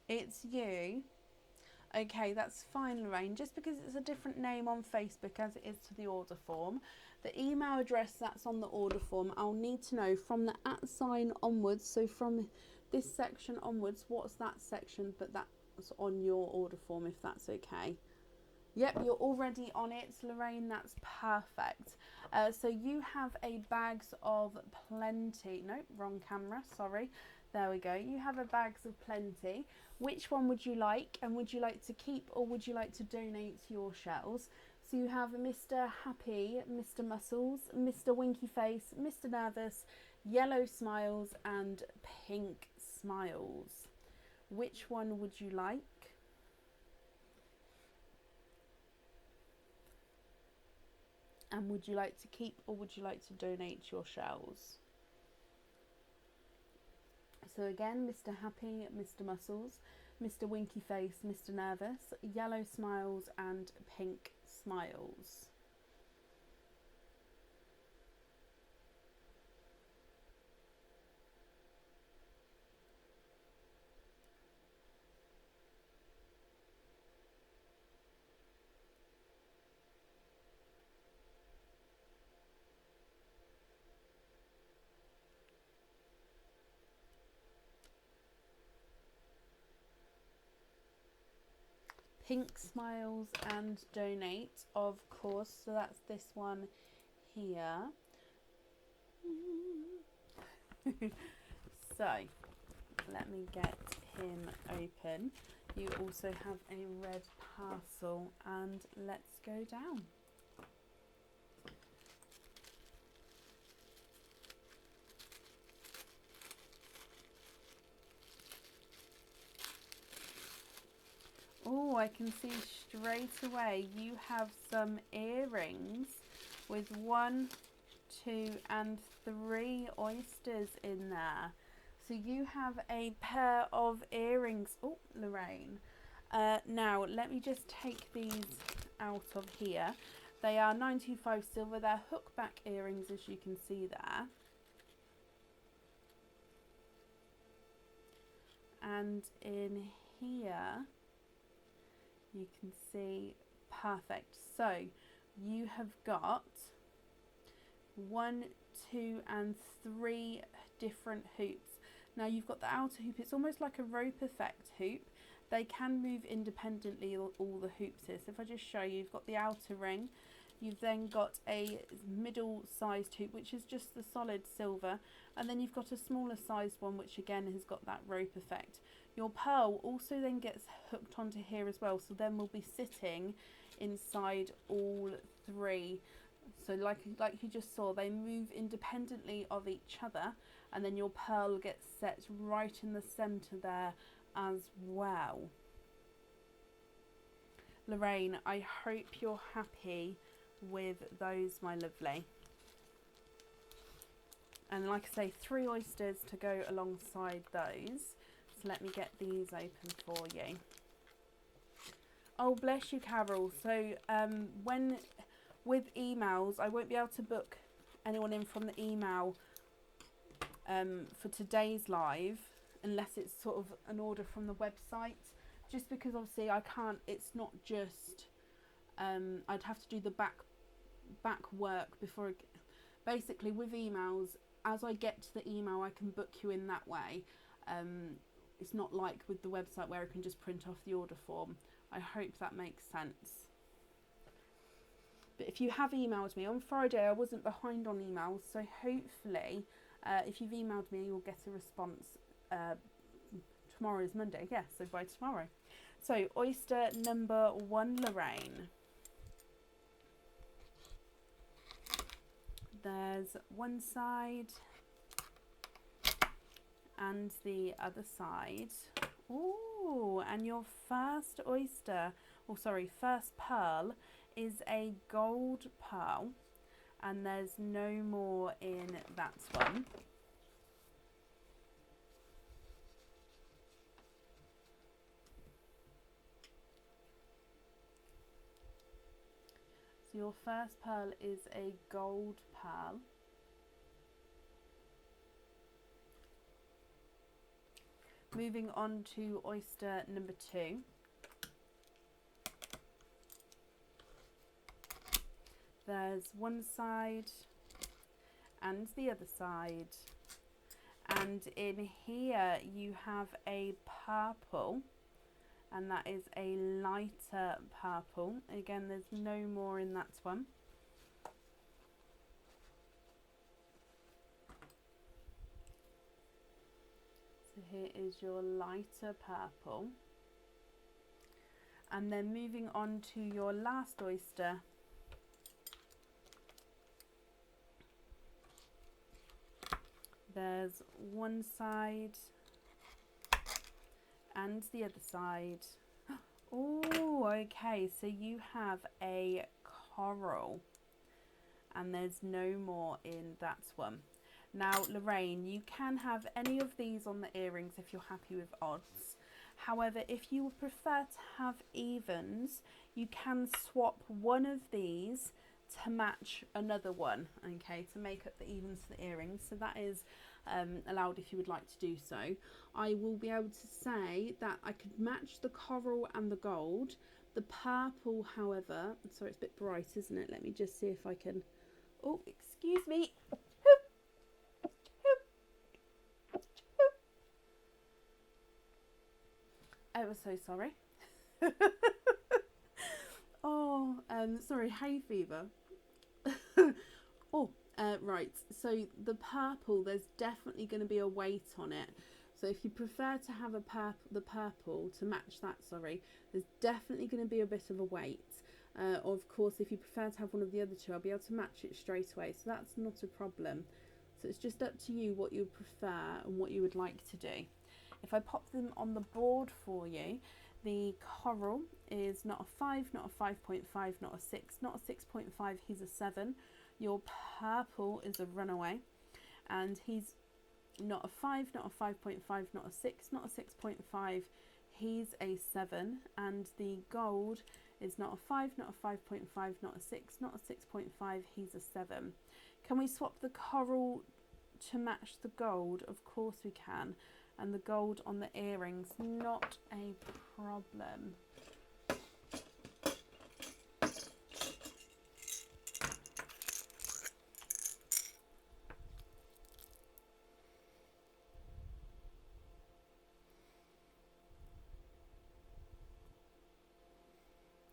A: It's you. Okay, that's fine, Lorraine. Just because it's a different name on Facebook as it is to the order form, the email address that's on the order form, I'll need to know from the @ sign onwards. So from this section onwards, what's that section? But that's on your order form, if that's okay. Yep, you're already on it, Lorraine. That's perfect. So you have a bags of plenty. Nope, wrong camera. Sorry. There we go. You have a bags of plenty. Which one would you like? And would you like to keep or would you like to donate your shells? So you have Mr. Happy, Mr. Muscles, Mr. Winky Face, Mr. Nervous, Yellow Smiles and Pink Smiles. Which one would you like? And would you like to keep or would you like to donate your shells? So again, Mr. Happy, Mr. Muscles, Mr. Winky Face, Mr. Nervous, Yellow Smiles and Pink Smiles. Pink Smiles and donate, of course. So that's this one here. So let me get him open. You also have a red parcel, and let's go down. Oh, I can see straight away you have some earrings with 1, 2 and 3 oysters in there. So you have a pair of earrings. Oh, Lorraine. Now, let me just take these out of here. They are 925 silver. They're hook back earrings, as you can see there. And in here, you can see, perfect. So you have got 1, 2 and 3 different hoops. Now you've got the outer hoop. It's almost like a rope effect hoop. They can move independently, all the hoops here. So if I just show you, you've got the outer ring. You've then got a middle sized hoop, which is just the solid silver. And then you've got a smaller sized one, which again has got that rope effect. Your pearl also then gets hooked onto here as well, so then we'll be sitting inside all three. So like you just saw, they move independently of each other, and then your pearl gets set right in the centre there as well. Lorraine, I hope you're happy with those, my lovely. And like I say, 3 oysters to go alongside those. So let me get these open for you. Oh, bless you, Carol. So when with emails, I won't be able to book anyone in from the email for today's live unless it's sort of an order from the website, just because obviously I can't, it's not just I'd have to do the back work before basically with emails. As I get to the email, I can book you in that way. It's not like with the website where I can just print off the order form. I hope that makes sense. But if you have emailed me on Friday, I wasn't behind on emails, so hopefully if you've emailed me, you'll get a response. Tomorrow is Monday, yeah, so by tomorrow. So oyster number 1, Lorraine. There's one side and the other side. Oh, and your first oyster, or sorry, first pearl is a gold pearl, and there's no more in that one. So your first pearl is a gold pearl. Moving on to oyster number 2. There's one side and the other side. And in here you have a purple, and that is a lighter purple. Again, there's no more in that one. So here is your lighter purple. And then moving on to your last oyster. There's one side and the other side. Oh, okay, so you have a coral, and there's no more in that one. Now, Lorraine, you can have any of these on the earrings if you're happy with odds. However, if you would prefer to have evens, you can swap one of these to match another one, okay, to make up the evens for the earrings. So that is allowed if you would like to do so. I will be able to say that I could match the coral and the gold. The purple, however, sorry, it's a bit bright, isn't it? Let me just see if I can, oh, excuse me. Ever so sorry. Oh, sorry, hay fever. Oh, right, so the purple, there's definitely going to be a weight on it. So if you prefer to have the purple to match that, sorry, there's definitely going to be a bit of a weight. Of course, if you prefer to have one of the other two, I'll be able to match it straight away, so that's not a problem. So it's just up to you what you prefer and what you would like to do. If I pop them on the board for you, the coral is not a 5, not a 5.5, not a 6, not a 6.5, he's a 7. Your purple is a runaway, and he's not a 5, not a 5.5, not a 6, not a 6.5, he's a 7. And the gold is not a 5, not a 5.5, not a 6, not a 6.5, he's a 7. Can we swap the coral to match the gold? Of course we can. And the gold on the earrings, not a problem.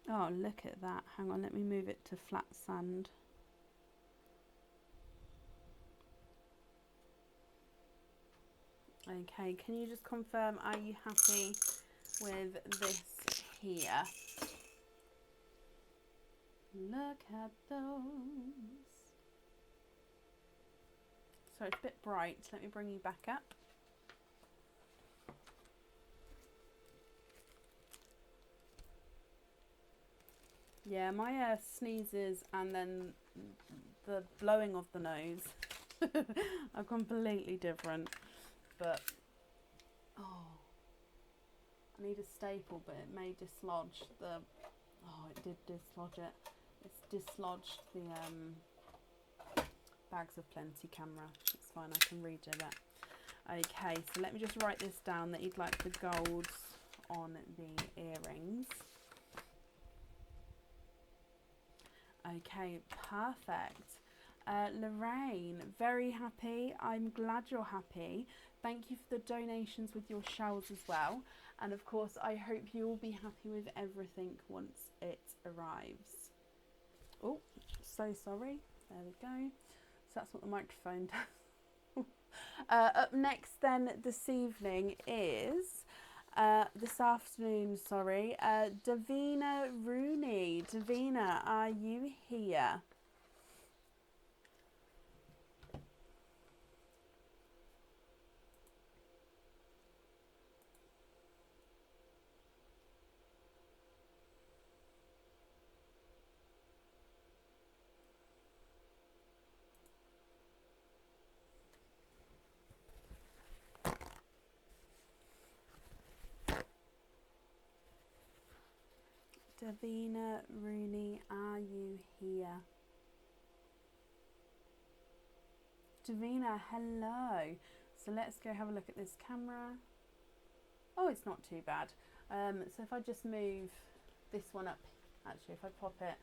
A: Oh, look at that. Hang on, let me move it to flat sand. Okay, can you just confirm, are you happy with this here? Look at those. So it's a bit bright. Let me bring you back up. Yeah, my sneezes and then the blowing of the nose are completely different. But, oh, I need a staple, but it may dislodge the, oh, it did dislodge it. It's dislodged the Bags of Plenty camera. It's fine, I can redo that. Okay, so let me just write this down that you'd like the golds on the earrings. Okay, perfect. Lorraine, very happy. I'm glad you're happy. Thank you for the donations with your shells as well. And of course, I hope you will be happy with everything once it arrives. Oh, so sorry. There we go. So that's what the microphone does. Up next then this evening is, this afternoon, sorry, Davina Rooney. Davina, are you here? Davina Rooney, are you here? Davina, hello. So let's go have a look at this camera. Oh, it's not too bad. So if I just move this one up, actually, if I pop it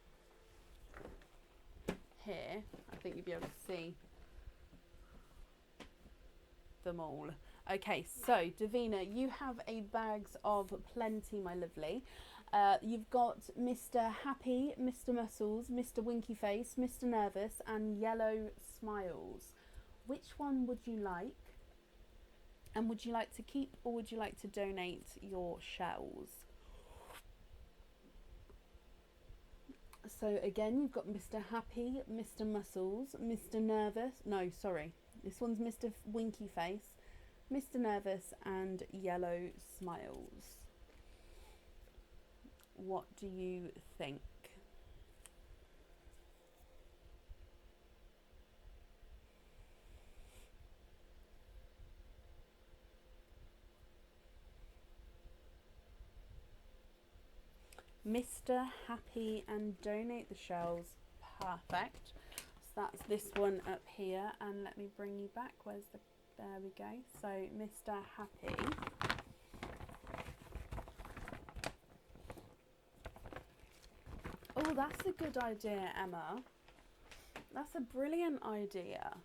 A: here, I think you'll be able to see them all. Okay, so Davina, you have a Bags of Plenty, my lovely. You've got Mr. Happy, Mr. Muscles, Mr. Winky Face, Mr. Nervous, and Yellow Smiles. Which one would you like? And would you like to keep or would you like to donate your shells? So again, you've got Mr. Happy, Mr. Muscles, Mr. Nervous. No, sorry. This one's Mr. Winky Face, Mr. Nervous, and Yellow Smiles. What do you think? Mr. Happy and donate the shells. Perfect. So that's this one up here, and let me bring you back. Where's the, there we go. So Mr. Happy. Oh, that's a good idea, Emma. That's a brilliant idea.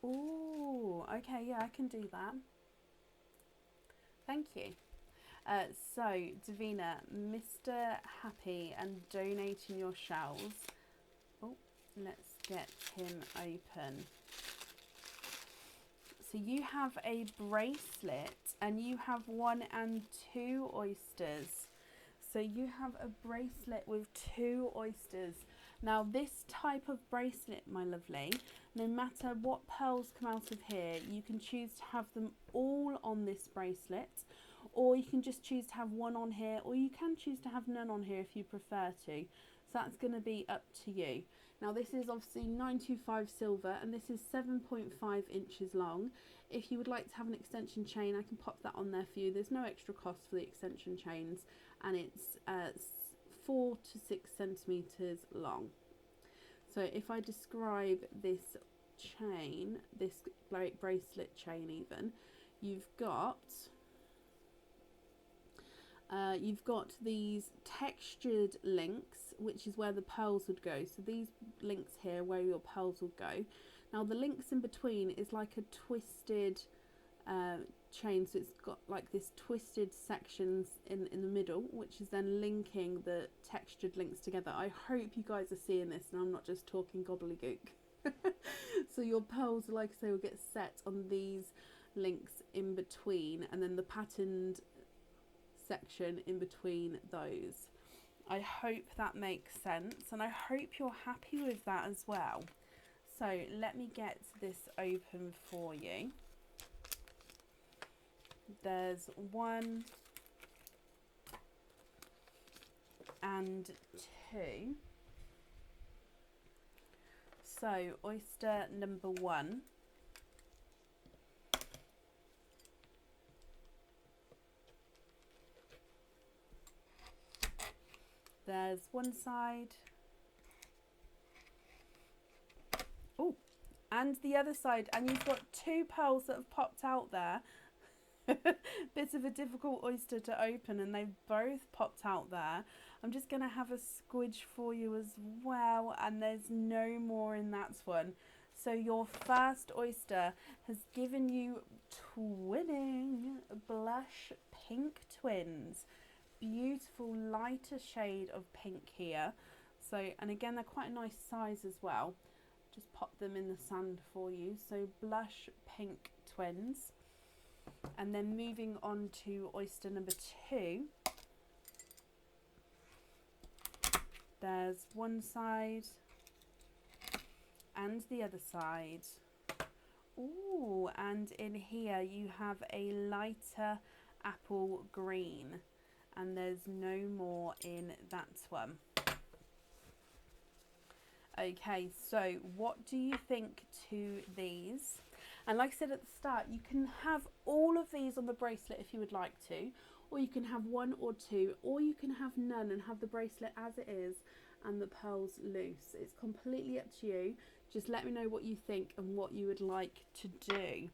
A: Oh, okay, yeah, I can do that. Thank you. So, Davina, Mr. Happy and donating your shells. Oh, let's get him open. So you have a bracelet and you have 1 and 2 oysters. So you have a bracelet with 2 oysters. Now this type of bracelet, my lovely, no matter what pearls come out of here, you can choose to have them all on this bracelet, or you can just choose to have one on here, or you can choose to have none on here if you prefer to. So that's going to be up to you. Now this is obviously 925 silver and this is 7.5 inches long. If you would like to have an extension chain, I can pop that on there for you. There's no extra cost for the extension chains, and it's 4 to 6 centimeters long. So if I describe this chain, this bracelet chain even, you've got these textured links, which is where the pearls would go. So these links here, where your pearls will go. Now the links in between is like a twisted chain, so it's got like this twisted sections in the middle, which is then linking the textured links together. I hope you guys are seeing this and I'm not just talking gobbledygook. So your pearls, like I say, will get set on these links in between, and then the patterned section in between those. I hope that makes sense, and I hope you're happy with that as well. So let me get this open for you. There's 1 and 2. So oyster number 1. There's one side. Oh, and the other side. And you've got 2 pearls that have popped out there. Bit of a difficult oyster to open, and they've both popped out there. I'm just going to have a squidge for you as well, and there's no more in that one. So your first oyster has given you twinning blush pink twins. Beautiful lighter shade of pink here. So, and again, they're quite a nice size as well. Just pop them in the sand for you. So blush pink twins. And then moving on to oyster number 2. There's one side and the other side. Ooh, and in here you have a lighter apple green, and there's no more in that one. Okay, so what do you think to these? And like I said at the start, you can have all of these on the bracelet if you would like to, or you can have 1 or 2, or you can have none and have the bracelet as it is and the pearls loose. It's completely up to you. Just let me know what you think and what you would like to do.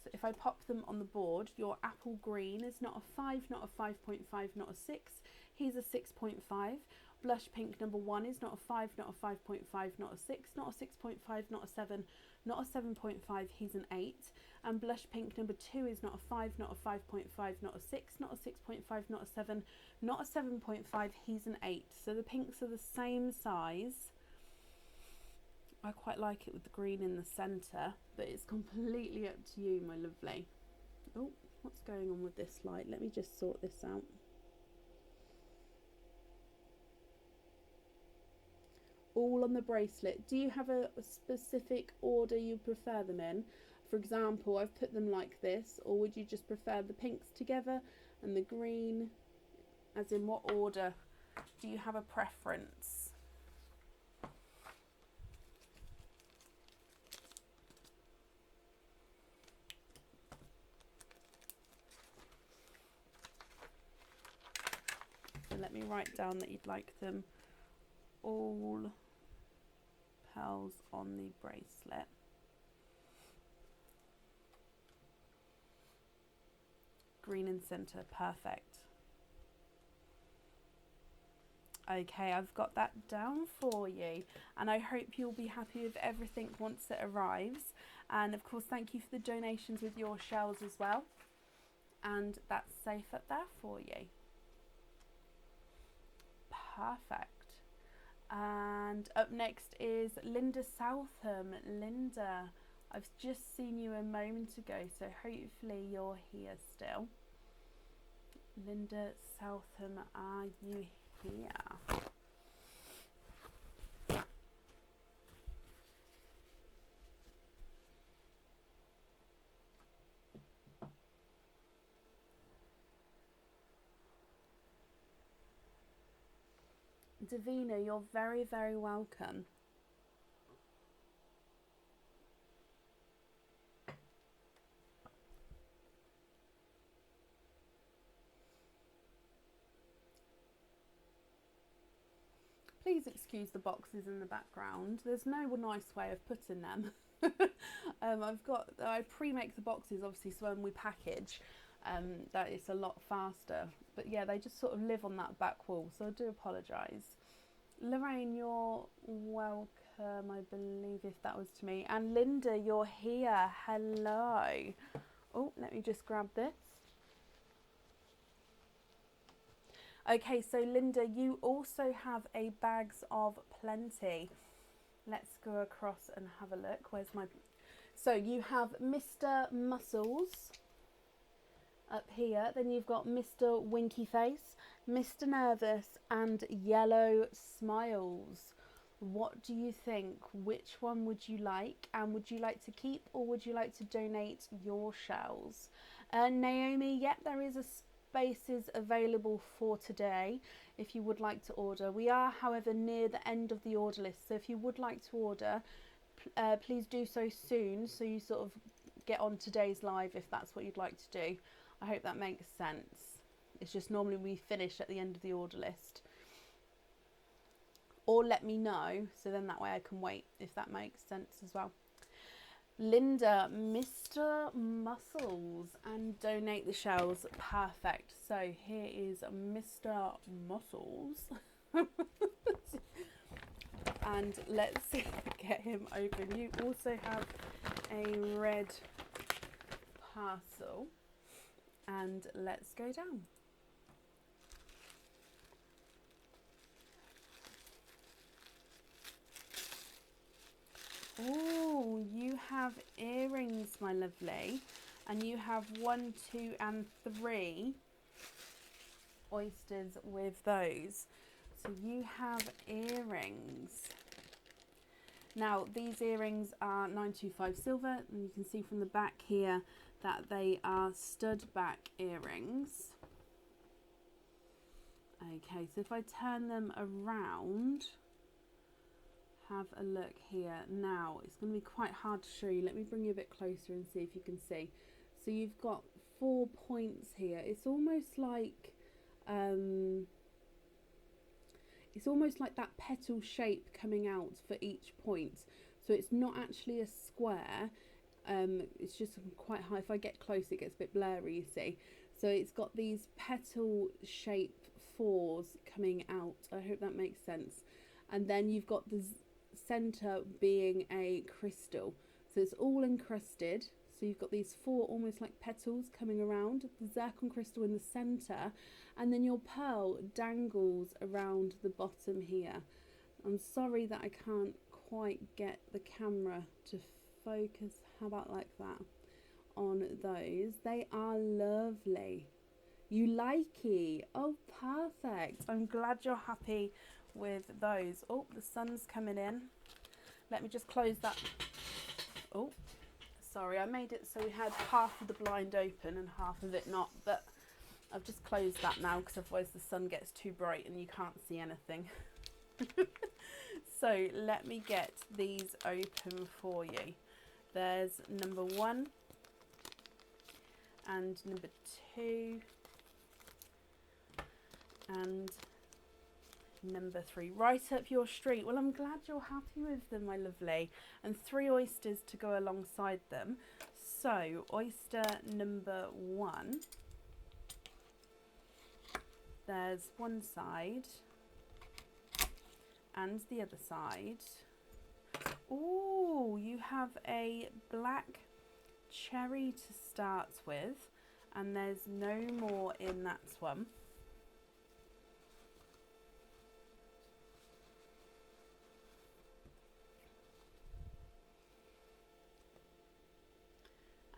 A: So if I pop them on the board, your apple green is not a 5, not a 5.5, not a 6. He's a 6.5. Blush pink number 1 is not a 5, not a 5.5, not a 6, not a 6.5, not a 7, not a 7.5, he's an 8. And blush pink number 2 is not a 5, not a 5.5, not a 6, not a 6.5, not a 7, not a 7.5, he's an 8. So the pinks are the same size. I quite like it with the green in the centre, but it's completely up to you, my lovely. Oh, what's going on with this light? Let me just sort this out. All on the bracelet. Do you have a specific order you prefer them in? For example, I've put them like this, or would you just prefer the pinks together and the green? As in, what order? Do you have a preference? So let me write down that you'd like them all pearls on the bracelet. Green in centre, perfect. Okay, I've got that down for you, and I hope you'll be happy with everything once it arrives. And of course, thank you for the donations with your shells as well, and that's safe up there for you. Perfect. And up next is Linda Southam. Linda, I've just seen you a moment ago, so hopefully you're here still. Linda Southam, are you here? Davina, you're very, very welcome. Please excuse the boxes in the background. There's no nice way of putting them. I pre-make the boxes obviously, so when we package, that it's a lot faster. But yeah, they just sort of live on that back wall, so I do apologise. Lorraine, you're welcome, I believe, if that was to me. And Linda, you're here. Hello. Oh, let me just grab this. Okay, so Linda, you also have a Bags of Plenty. Let's go across and have a look. Where's my... So you have Mr. Muscles up here, then you've got Mr. Winky Face, Mr. Nervous, and Yellow Smiles. What do you think? Which one would you like? And would you like to keep, or would you like to donate your shells? Naomi, yep, there is a spaces available for today if you would like to order. We are, however, near the end of the order list, so if you would like to order, please do so soon, so you sort of get on today's live if that's what you'd like to do. I hope that makes sense. It's just normally we finish at the end of the order list. Or let me know, so then that way I can wait, if that makes sense as well. Linda, Mr. Muscles, and donate the shells. Perfect. So here is Mr. Muscles. And let's get him open. You also have a red parcel. And let's go down. Oh, you have earrings, my lovely. And you have 1, 2, and 3 oysters with those. So you have earrings. Now, these earrings are 925 silver, and you can see from the back here that they are stud back earrings. Okay, so if I turn them around, have a look here. Now, it's going to be quite hard to show you. Let me bring you a bit closer and see if you can see. So you've got 4 points here. It's almost like that petal shape coming out for each point. So it's not actually a square. It's just quite high. If I get close, it gets a bit blurry, you see. So it's got these petal shape 4s coming out. I hope that makes sense. And then you've got the center being a crystal. So it's all encrusted. So you've got these 4 almost like petals coming around, the zircon crystal in the center, and then your pearl dangles around the bottom here. I'm sorry that I can't quite get the camera to focus. How about like that on those? They are lovely. You likey. Oh, perfect. I'm glad you're happy with those. Oh, the sun's coming in. Let me just close that. Oh, sorry, I made it so we had half of the blind open and half of it not, but I've just closed that now because otherwise the sun gets too bright and you can't see anything. So let me get these open for you. There's number 1 and number 2 and number 3, right up your street. Well, I'm glad you're happy with them, my lovely. And 3 oysters to go alongside them. So oyster number 1, there's one side and the other side. Oh, you have a black cherry to start with, and there's no more in that one.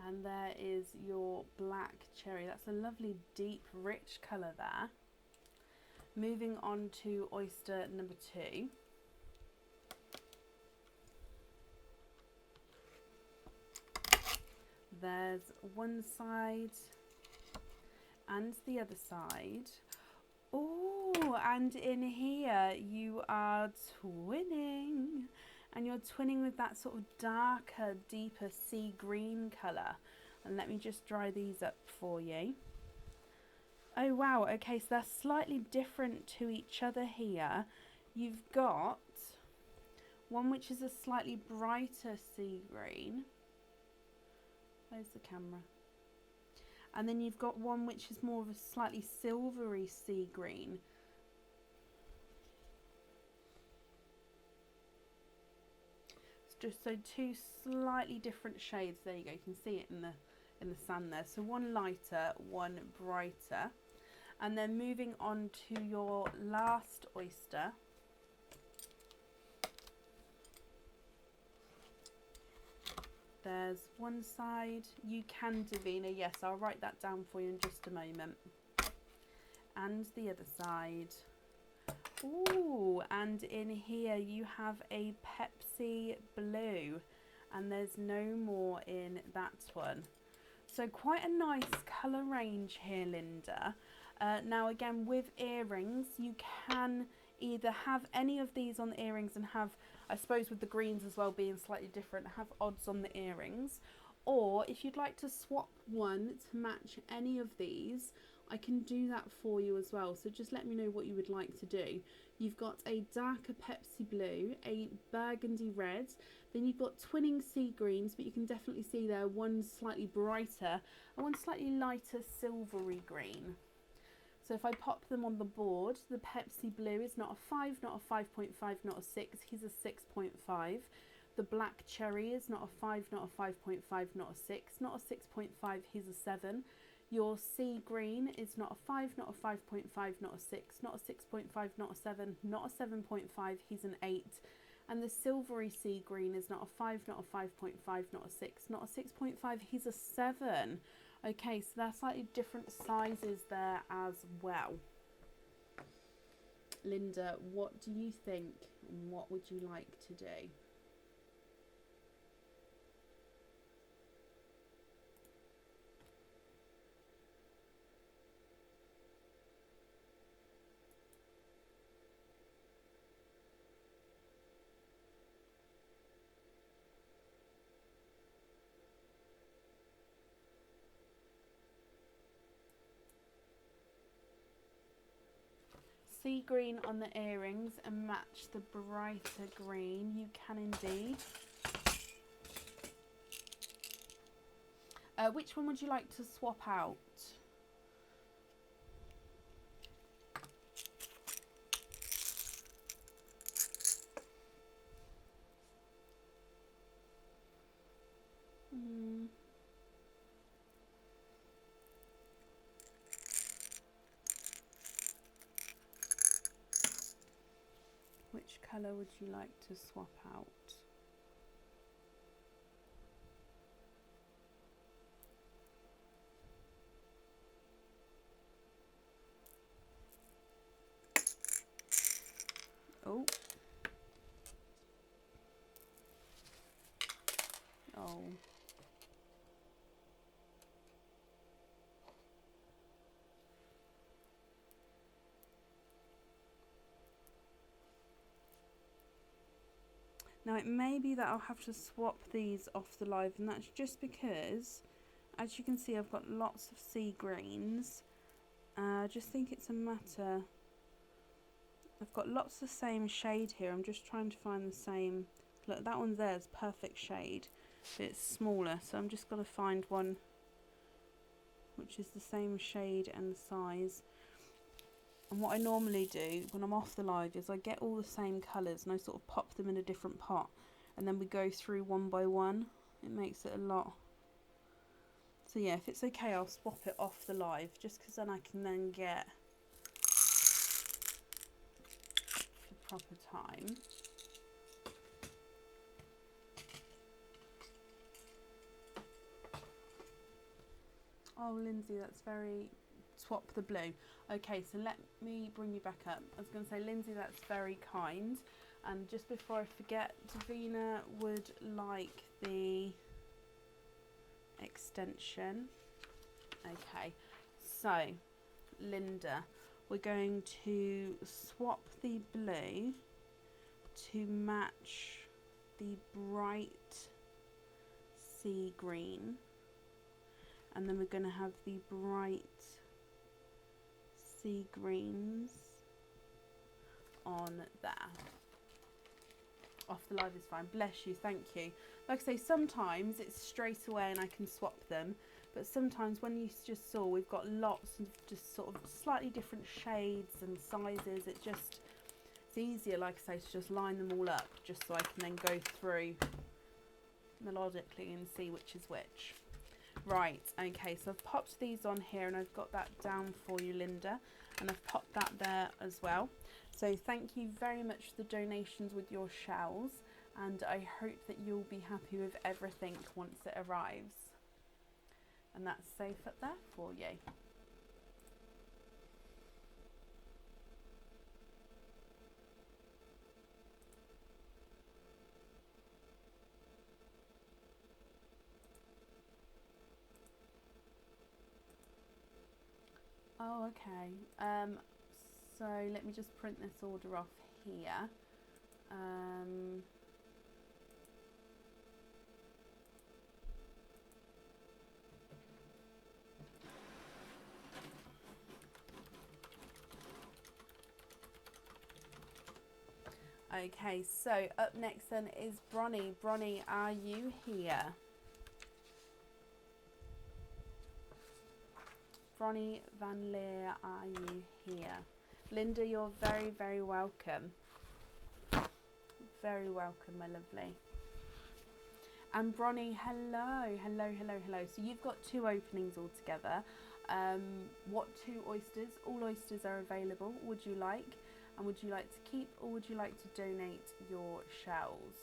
A: And there is your black cherry. That's a lovely deep rich colour there. Moving on to oyster number 2. There's one side and the other side. Oh, and in here you are twinning. And you're twinning with that sort of darker, deeper sea green colour. And let me just dry these up for you. Oh wow, okay, so they're slightly different to each other here. You've got one which is a slightly brighter sea green. Where's the camera? And then you've got one which is more of a slightly silvery sea green. It's just so 2 slightly different shades. There you go, you can see it in the sand there. So one lighter, one brighter. And then moving on to your last oyster. there's one side. You can, Davina. Yes, I'll write that down for you in just a moment. And the other side. Ooh, and in here you have a Pepsi Blue, and there's no more in that one. So quite a nice colour range here, Linda. Now again, with earrings, you can either have any of these on the earrings and have, I suppose with the greens as well being slightly different, have odds on the earrings. Or if you'd like to swap one to match any of these, I can do that for you as well. So just let me know what you would like to do. You've got a darker Pepsi Blue, a burgundy red, then you've got twinning sea greens, but you can definitely see there one's slightly brighter and one slightly lighter silvery green. So if I pop them on the board, the Pepsi Blue is not a 5, not a 5.5, not a 6, he's a 6.5. The Black Cherry is not a 5, not a 5.5, not a 6, not a 6.5, he's a 7. Your Sea Green is not a 5, not a 5.5, not a 6, not a 6.5, not a 7, not a 7.5, he's an 8. And the Silvery Sea Green is not a 5, not a 5.5, not a 6, not a 6.5, he's a 7. Okay, so they're slightly different sizes there as well. Linda, what do you think and what would you like to do? Sea green on the earrings and match the brighter green. You can indeed. Which one would you like to swap out? Which colour would you like to swap out? Oh. Oh. Now it may be that I'll have to swap these off the live, and that's just because, as you can see, I've got lots of sea greens. I just think it's a matter, I've got lots of the same shade here. I'm just trying to find the same. Look, that one there is perfect shade, but it's smaller, so I'm just got to find one which is the same shade and size. And what I normally do when I'm off the live is I get all the same colours and I sort of pop them in a different pot, and then we go through one by one. It makes it a lot. So yeah, if it's okay, I'll swap it off the live, just because then I can then get the proper time. Oh, Lindsay, that's very... Swap the blue. Okay, so let me bring you back up. I was going to say, Lindsay, that's very kind. And just before I forget, Davina would like the extension. Okay, so Linda, we're going to swap the blue to match the bright sea green, and then we're going to have the bright sea greens on there. Off the live is fine. Bless you, thank you. Like I say, sometimes it's straight away and I can swap them, but sometimes when you just saw, we've got lots of just sort of slightly different shades and sizes. It's easier, like I say, to just line them all up, just so I can then go through melodically and see which is which. Right, okay, so I've popped these on here and I've got that down for you, Linda, and I've popped that there as well. So thank you very much for the donations with your shells. and I hope that you'll be happy with everything once it arrives. And that's safe up there for you. Oh, okay. So let me just print this order off here. Okay, so up next then is Bronnie. Bronnie, are you here? Bronnie Van Leer, are you here? Linda, you're very, very welcome. Very welcome, my lovely. And Bronnie, hello, hello, hello, hello. So you've got 2 openings altogether. What 2 oysters? All oysters are available. Would you like? And would you like to keep, or would you like to donate your shells?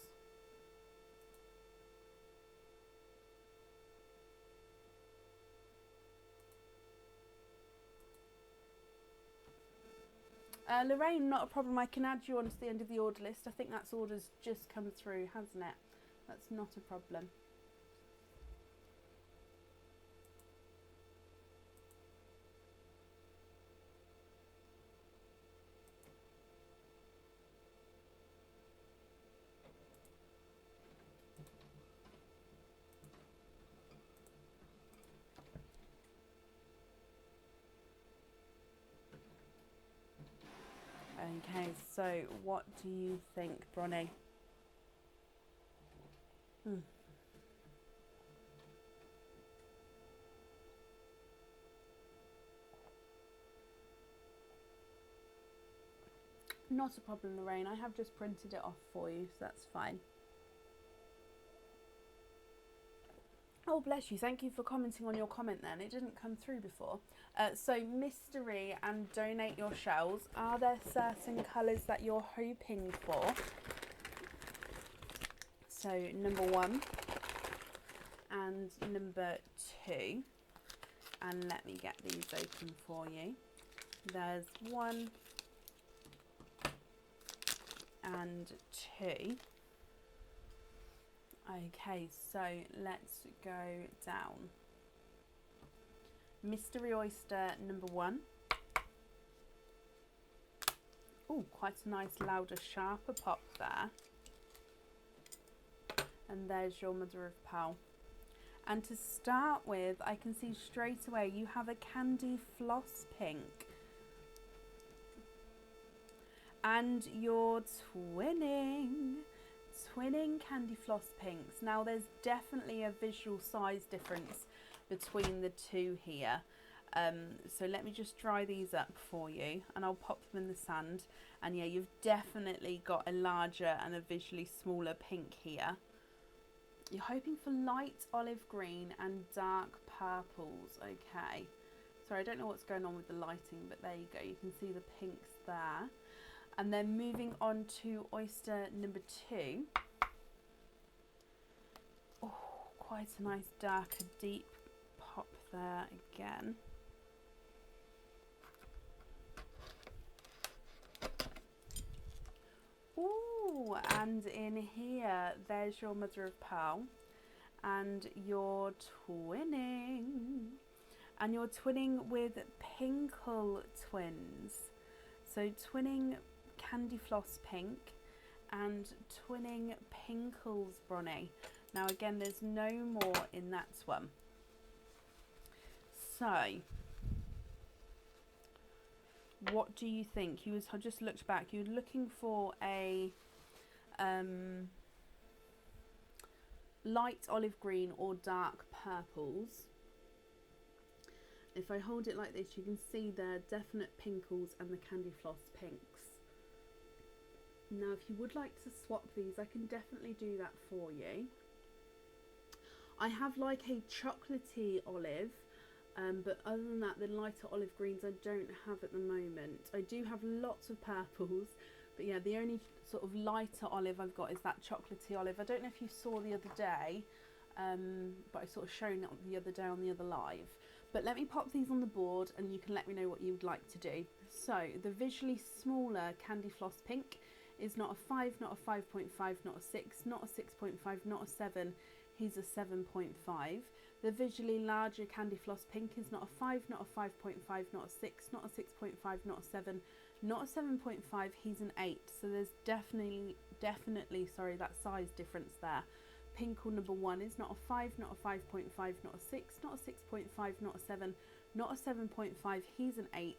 A: Lorraine, not a problem. I can add you on to the end of the order list. I think that's order's just come through, hasn't it? That's not a problem. Okay, so what do you think, Bronnie? Not a problem, Lorraine. I have just printed it off for you, so that's fine. Oh, bless you. Thank you for commenting on your comment then. It didn't come through before. So, mystery and donate your shells. Are there certain colours that you're hoping for? So, number 1 and number 2. And let me get these open for you. There's 1 and 2. Okay, so let's go down. Mystery oyster number 1. Oh, quite a nice louder, sharper pop there. And there's your mother of pearl. And to start with, I can see straight away you have a candy floss pink. And you're twinning candy floss pinks. Now there's definitely a visual size difference between the 2 here. So let me just dry these up for you and I'll pop them in the sand. And yeah, you've definitely got a larger and a visually smaller pink here. You're hoping for light olive green and dark purples. Okay. Sorry, I don't know what's going on with the lighting, but there you go. You can see the pinks there. And then moving on to oyster number 2. Oh, quite a nice darker, deep pop there again. Ooh, and in here, there's your mother of pearl. And you're twinning. And you're twinning with Pinkle twins. So twinning Candy Floss Pink and twinning Pinkles Bronnie. Now again, there's no more in that one. So, what do you think? I just looked back. You were looking for a light olive green or dark purples. If I hold it like this, you can see the definite pinkles and the Candy Floss pinks. Now, if you would like to swap these, I can definitely do that for you. I have like a chocolatey olive, but other than that, the lighter olive greens I don't have at the moment. I do have lots of purples, But yeah, the only sort of lighter olive I've got is that chocolatey olive. I don't know if you saw the other day, but I sort of shown it the other day on the other live. But let me pop these on the board and you can let me know what you would like to do. So the visually smaller Candy Floss Pink is not a 5, not a 5.5, not a 6, not a 6.5, not a 7. He's a 7.5. The visually larger Candy Floss Pink is not a 5, not a 5.5, not a 6, not a 6.5, not a 7, not a 7.5. He's an 8. So there's definitely, sorry, that size difference there. Pinkle number 1 is not a 5, not a 5.5, not a 6, not a 6.5, not a 7, not a 7.5. He's an 8.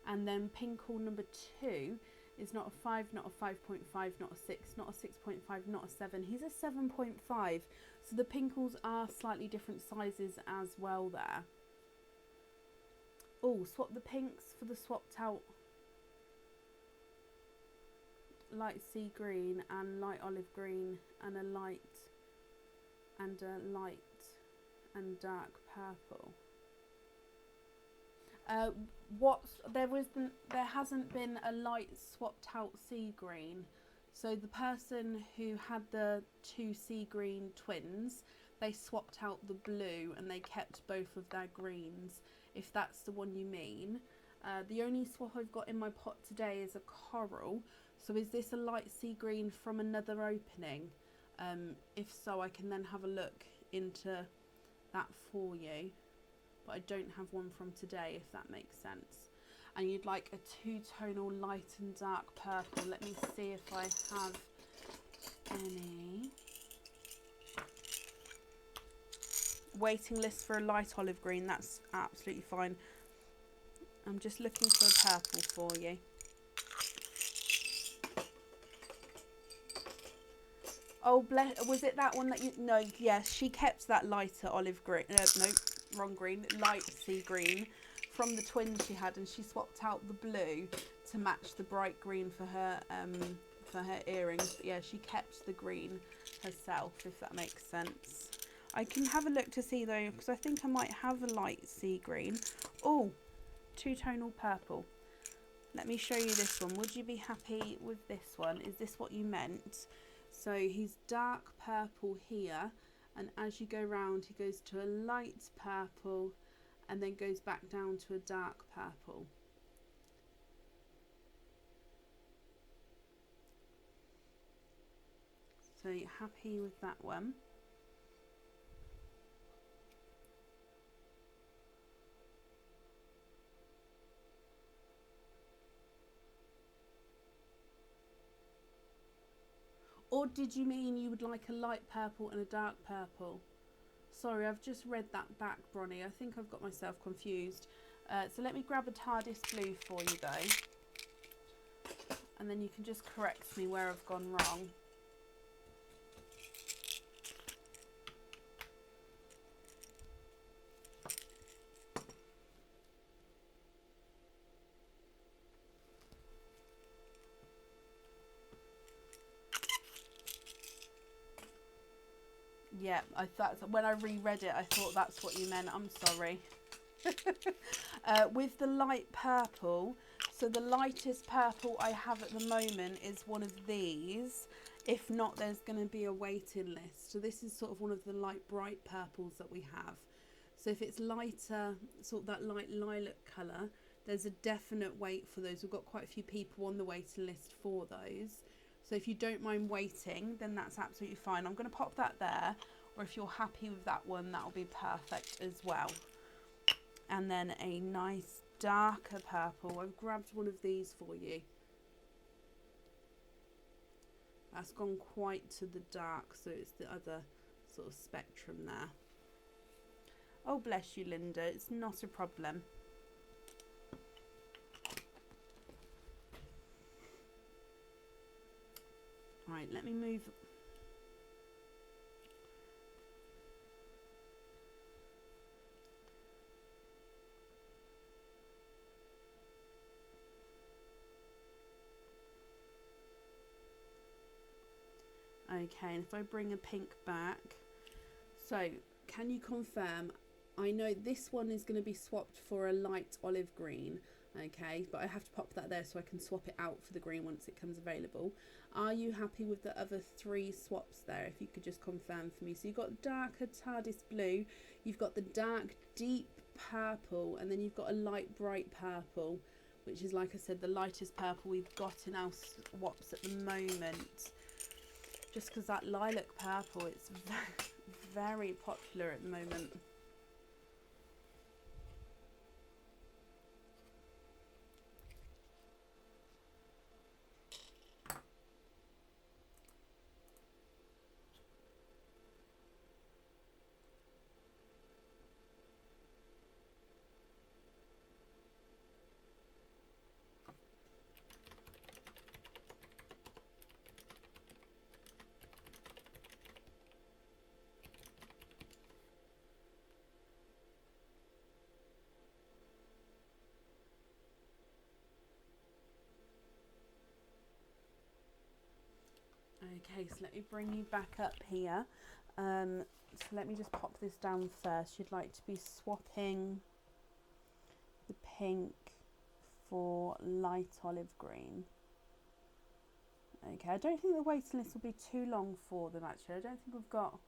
A: And then Pinkle number 2 is not a 5, not a 5.5, not a 6, not a 6.5, not a 7. He's a 7.5. So the Pinkles are slightly different sizes as well there. Oh, swap the pinks for the swapped out light sea green and light olive green and a light and dark purple. There hasn't been a light swapped out sea green. So the person who had the 2 sea green twins, they swapped out the blue and they kept both of their greens, if that's the one you mean. The only swap I've got in my pot today is a coral. So is this a light sea green from another opening? If so, I can then have a look into that for you. But I don't have one from today, if that makes sense. And you'd like a 2-tonal light and dark purple. Let me see if I have any. Waiting list for a light olive green, that's absolutely fine. I'm just looking for a purple for you. Oh, was it that one that you... No, yes, she kept that lighter olive green. No, wrong green. Light sea green from the twins she had, and she swapped out the blue to match the bright green for her earrings. But yeah, she kept the green herself, if that makes sense. I can have a look to see though, because I think I might have a light sea green. Oh, 2-tonal purple. Let me show you this one. Would you be happy with this one? Is this what you meant? So he's dark purple here, and as you go round he goes to a light purple and then goes back down to a dark purple. So you're happy with that one? Or did you mean you would like a light purple and a dark purple? Sorry, I've just read that back, Bronnie. I think I've got myself confused. So let me grab a TARDIS blue for you though. And then you can just correct me where I've gone wrong. Yeah, I thought when I reread it, I thought that's what you meant. I'm sorry. With the light purple, so the lightest purple I have at the moment is one of these. If not, there's going to be a waiting list. So this is sort of one of the light bright purples that we have. So if it's lighter, sort of that light lilac colour, there's a definite wait for those. We've got quite a few people on the waiting list for those. So if you don't mind waiting, then that's absolutely fine. I'm going to pop that there, or if you're happy with that one, that'll be perfect as well. And then a nice darker purple. I've grabbed one of these for you. That's gone quite to the dark, so it's the other sort of spectrum there. Oh, bless you, Linda. It's not a problem. Right, let me move. Okay, and if I bring a pink back. So, can you confirm? I know this one is going to be swapped for a light olive green. Okay, but I have to pop that there so I can swap it out for the green once it comes available. Are you happy with the other 3 swaps there? If you could just confirm for me. So you've got darker TARDIS blue, you've got the dark deep purple, and then you've got a light bright purple, which is, like I said, the lightest purple we've got in our swaps at the moment. Just because that lilac purple, it's very popular at the moment. Okay, so let me bring you back up here. So let me just pop this down first. You'd like to be swapping the pink for light olive green. Okay, I don't think the waiting list will be too long for them actually. I don't think we've got,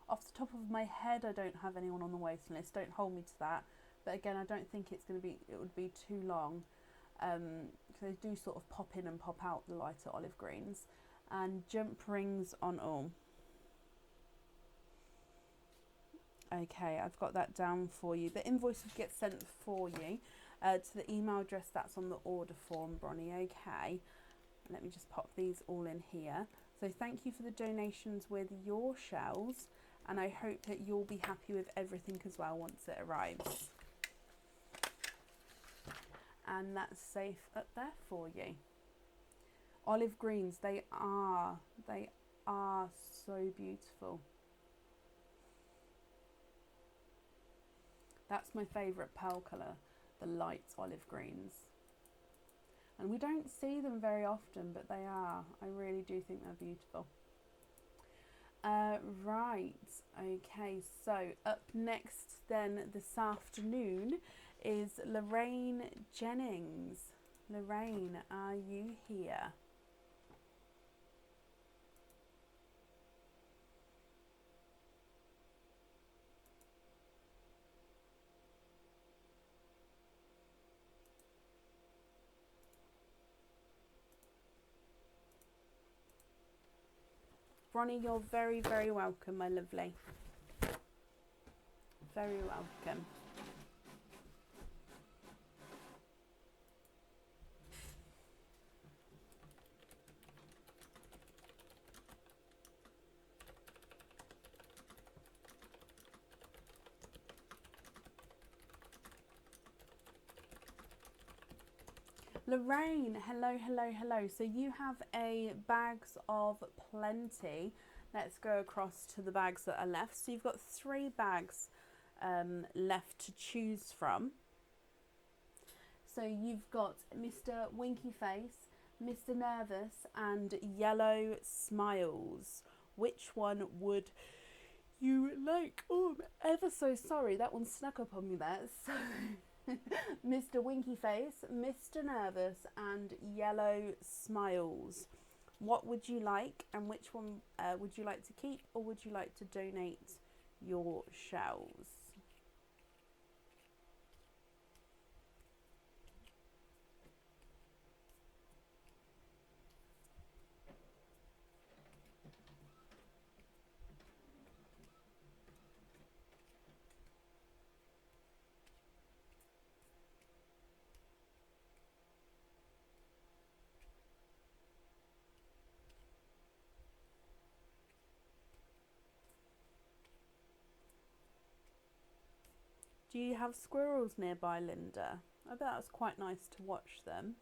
A: off the top of my head, I don't have anyone on the waiting list. Don't hold me to that. But again, I don't think it would be too long. Because they do sort of pop in and pop out, the lighter olive greens. And jump rings on all. Okay, I've got that down for you. The invoice will get sent for you to the email address that's on the order form, Bronnie. Okay, let me just pop these all in here. So thank you for the donations with your shells, and I hope that you'll be happy with everything as well once it arrives. And that's safe up there for you. Olive greens, they are so beautiful. That's my favourite pearl colour, the light olive greens. And we don't see them very often, but they are. I really do think they're beautiful. Right, okay, so up next then this afternoon is Lorraine Jennings. Lorraine, are you here? Bronnie, you're very, very welcome, my lovely. Very welcome. Lorraine, hello, hello, hello. So you have a bags of plenty. Let's go across to the bags that are left. So you've got 3 bags left to choose from. So you've got Mr. Winky Face, Mr. Nervous, and Yellow Smiles. Which one would you like? Oh, I'm ever so sorry. That one snuck up on me there. So Mr. Winky Face, Mr. Nervous, and Yellow Smiles. What would you like, and which one would you like to keep, or would you like to donate your shells? Do you have squirrels nearby, Linda? I bet that's quite nice to watch them.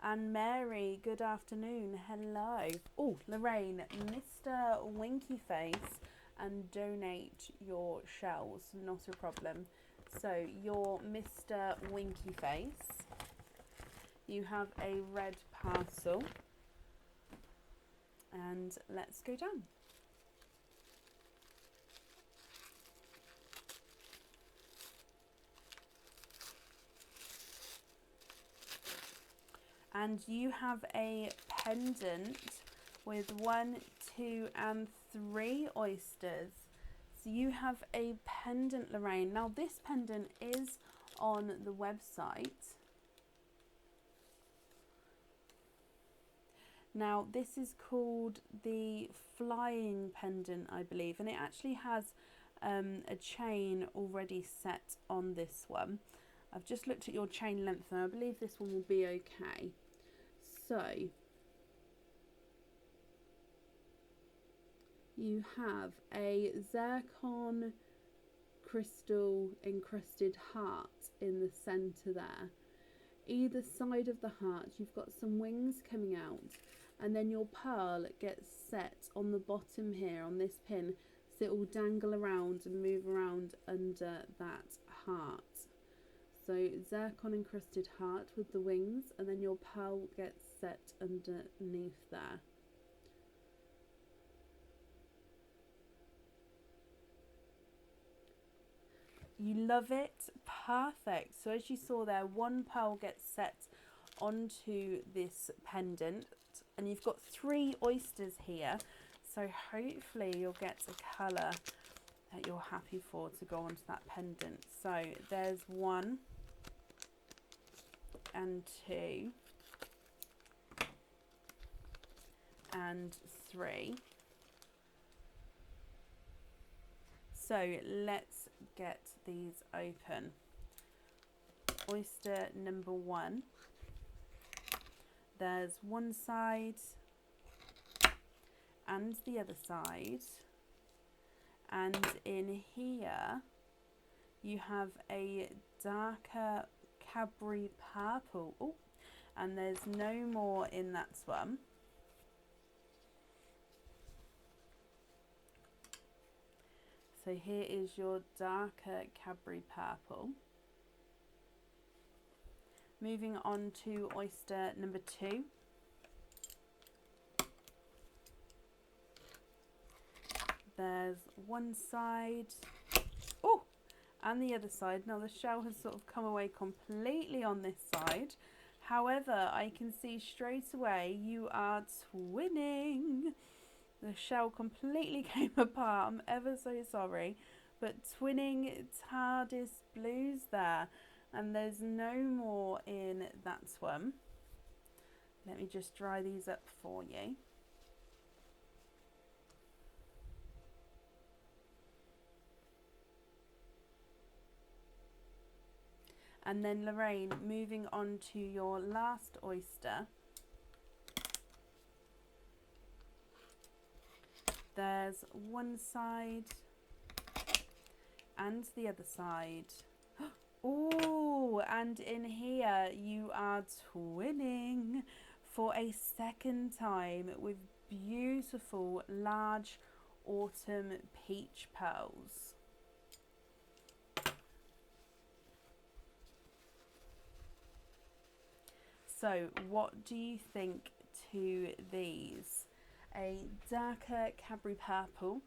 A: And Mary, good afternoon. Hello. Oh, Lorraine, Mr. Winky Face, and donate your shells. Not a problem. So, your Mr. Winky Face. You have a red parcel. And let's go down. And you have a pendant with 1, 2 and 3 oysters. So you have a pendant, Lorraine. Now this pendant is on the website. Now this is called the flying pendant, I believe, and it actually has a chain already set on this one. I've just looked at your chain length and I believe this one will be okay. So you have a zircon crystal encrusted heart in the centre there. Either side of the heart you've got some wings coming out, and then your pearl gets set on the bottom here on this pin, so it will dangle around and move around under that heart. So zircon encrusted heart with the wings, and then your pearl gets set underneath there. You love it? Perfect. So as you saw there, one pearl gets set onto this pendant, and you've got 3 oysters here. So hopefully you'll get a colour that you're happy for to go onto that pendant. So there's 1 and 2 and 3. So let's get these open. Oyster number 1. There's one side and the other side. And in here you have a darker Cadbury purple. Oh, and there's no more in that one. So here is your darker Cadbury purple. Moving on to oyster number 2. There's one side, oh, and the other side. Now the shell has sort of come away completely on this side. However, I can see straight away you are twinning. The shell completely came apart. I'm ever so sorry. But twinning TARDIS blues there. And there's no more in that one. Let me just dry these up for you. And then Lorraine, moving on to your last oyster. There's one side and the other side. Oh, and in here you are twinning for a second time with beautiful large autumn peach pearls. So what do you think to these? A darker Cadbury purple,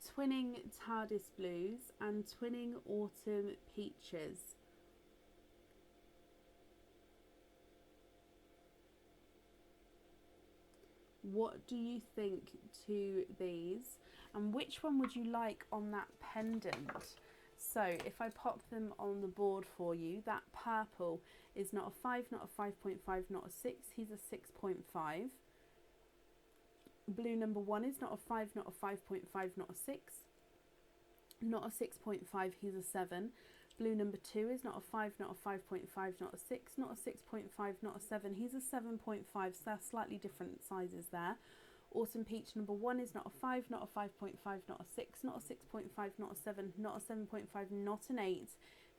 A: twinning TARDIS blues and twinning autumn peaches. What do you think to these, and which one would you like on that pendant? So if I pop them on the board for you, that purple is not a 5, not a 5.5, not a 6, he's a 6.5. Blue number 1 is not a 5, not a 5.5, not a 6, not a 6.5, he's a 7. Blue number 2 is not a 5, not a 5.5, not a 6, not a 6.5, not a 7, he's a 7.5, so they're slightly different sizes there. Autumn peach number 1 is not a 5, not a 5.5, not a 6, not a 6.5, not a 7, not a 7.5, not an 8,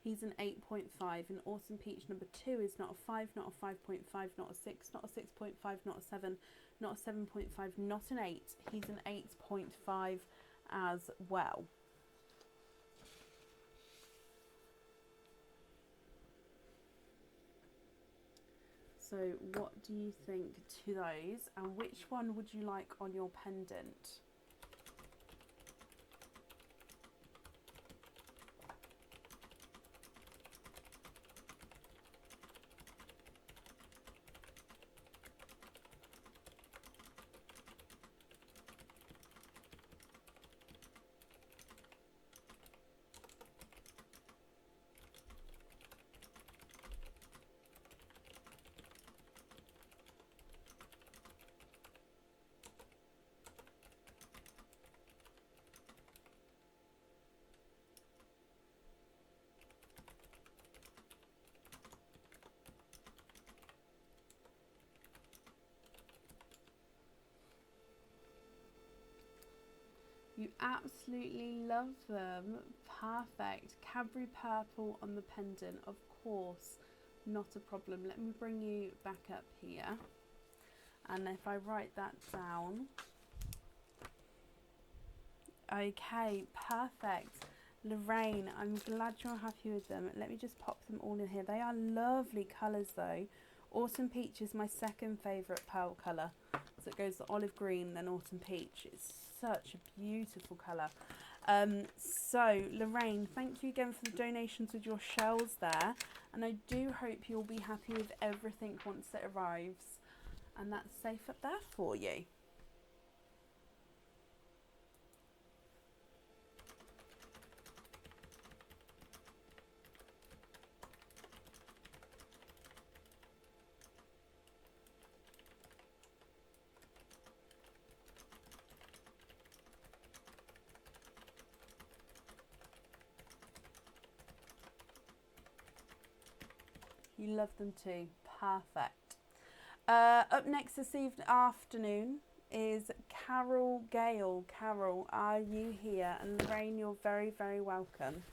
A: he's an 8.5. And autumn peach number 2 is not a 5, not a 5.5, not a 6, not a 6.5, not a 7, not a 7.5, not an 8, he's an 8.5 as well. So what do you think to those, and which one would you like on your pendant? You absolutely love them. Perfect. Cadbury purple on the pendant, of course. Not a problem. Let me bring you back up here. And if I write that down. Okay, perfect. Lorraine, I'm glad you're happy with them. Let me just pop them all in here. They are lovely colours though. Autumn Peach is my second favourite pearl colour. So it goes to olive green, then autumn peach. It's such a beautiful colour. So Lorraine, thank you again for the donations with your shells there. And I do hope you'll be happy with everything once it arrives. And that's safe up there for you. You love them too. Perfect. Up next this afternoon is Carol Gale. Carol, are you here? And Lorraine, you're very, very welcome.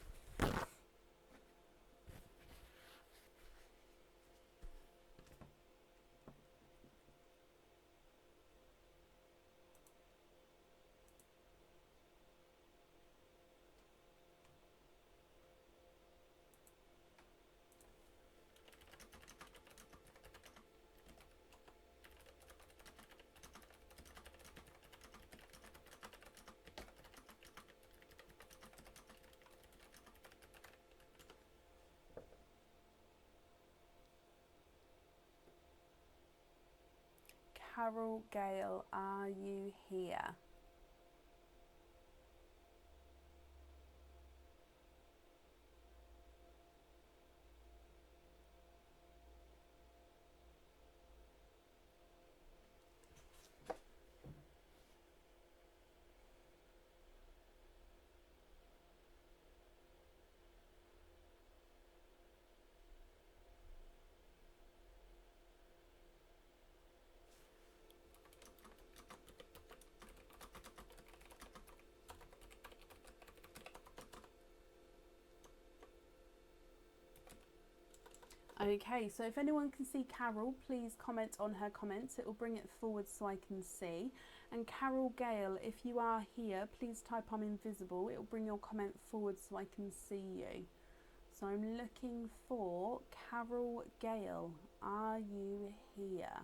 A: Carol Gale, are you here? Okay, so if anyone can see Carol, please comment on her comments. It will bring it forward so I can see. And Carol Gale, if you are here, please type I'm invisible. It will bring your comment forward so I can see you. So I'm looking for Carol Gale. Are you here?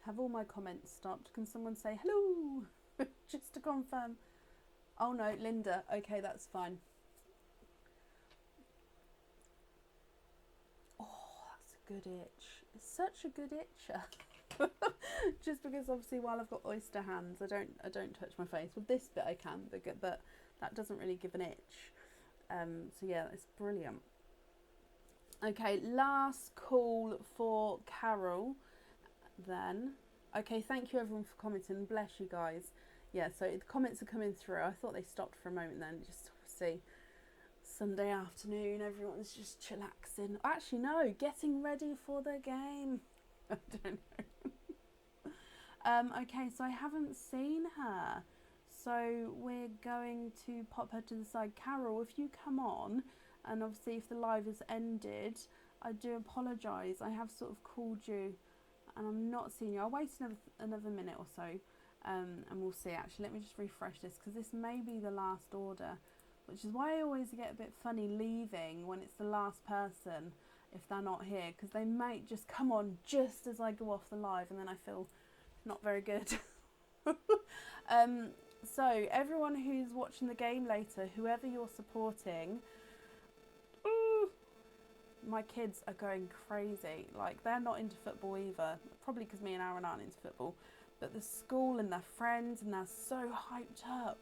A: Have all my comments stopped? Can someone say hello? Just to confirm. Oh no, Linda. Okay, that's fine. Oh, that's a good itch. It's such a good itcher. Just because obviously while I've got oyster hands, I don't touch my face. With this bit I can, but that doesn't really give an itch. So yeah, it's brilliant. Okay, last call for Carol then. Okay, thank you everyone for commenting. Bless you guys. Yeah, so the comments are coming through. I thought they stopped for a moment then, just obviously Sunday afternoon, everyone's just chillaxing. Actually, no, getting ready for the game. I don't know. Okay, so I haven't seen her. So we're going to pop her to the side. Carol, if you come on, and obviously if the live has ended, I do apologise. I have sort of called you and I'm not seeing you. I'll wait another minute or so and we'll see. Actually, let me just refresh this because this may be the last order, which is why I always get a bit funny leaving when it's the last person if they're not here, because they might just come on just as I go off the live and then I feel not very good. So everyone who's watching the game later, whoever you're supporting, my kids are going crazy. Like, they're not into football either, probably because me and Aaron aren't into football, but the school and their friends, and they're so hyped up.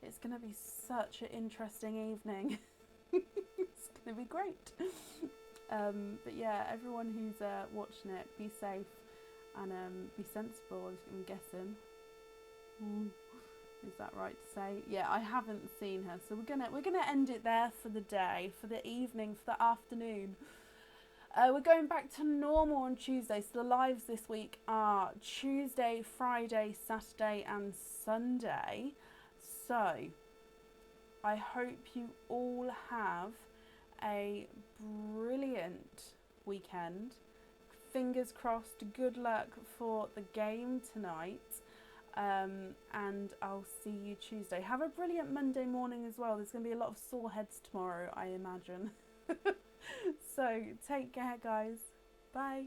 A: It's going to be such an interesting evening. It's going to be great. But yeah, everyone who's watching it, be safe. and be sensible, I'm guessing. Is that right to say? Yeah, I haven't seen her, so we're gonna end it there for the day, for the evening, for the afternoon. We're going back to normal on Tuesday, so the lives this week are Tuesday, Friday, Saturday and Sunday. So I hope you all have a brilliant weekend. Fingers crossed, good luck for the game tonight. And I'll see you Tuesday. Have a brilliant Monday morning as well. There's going to be a lot of sore heads tomorrow, I imagine. So take care, guys. Bye.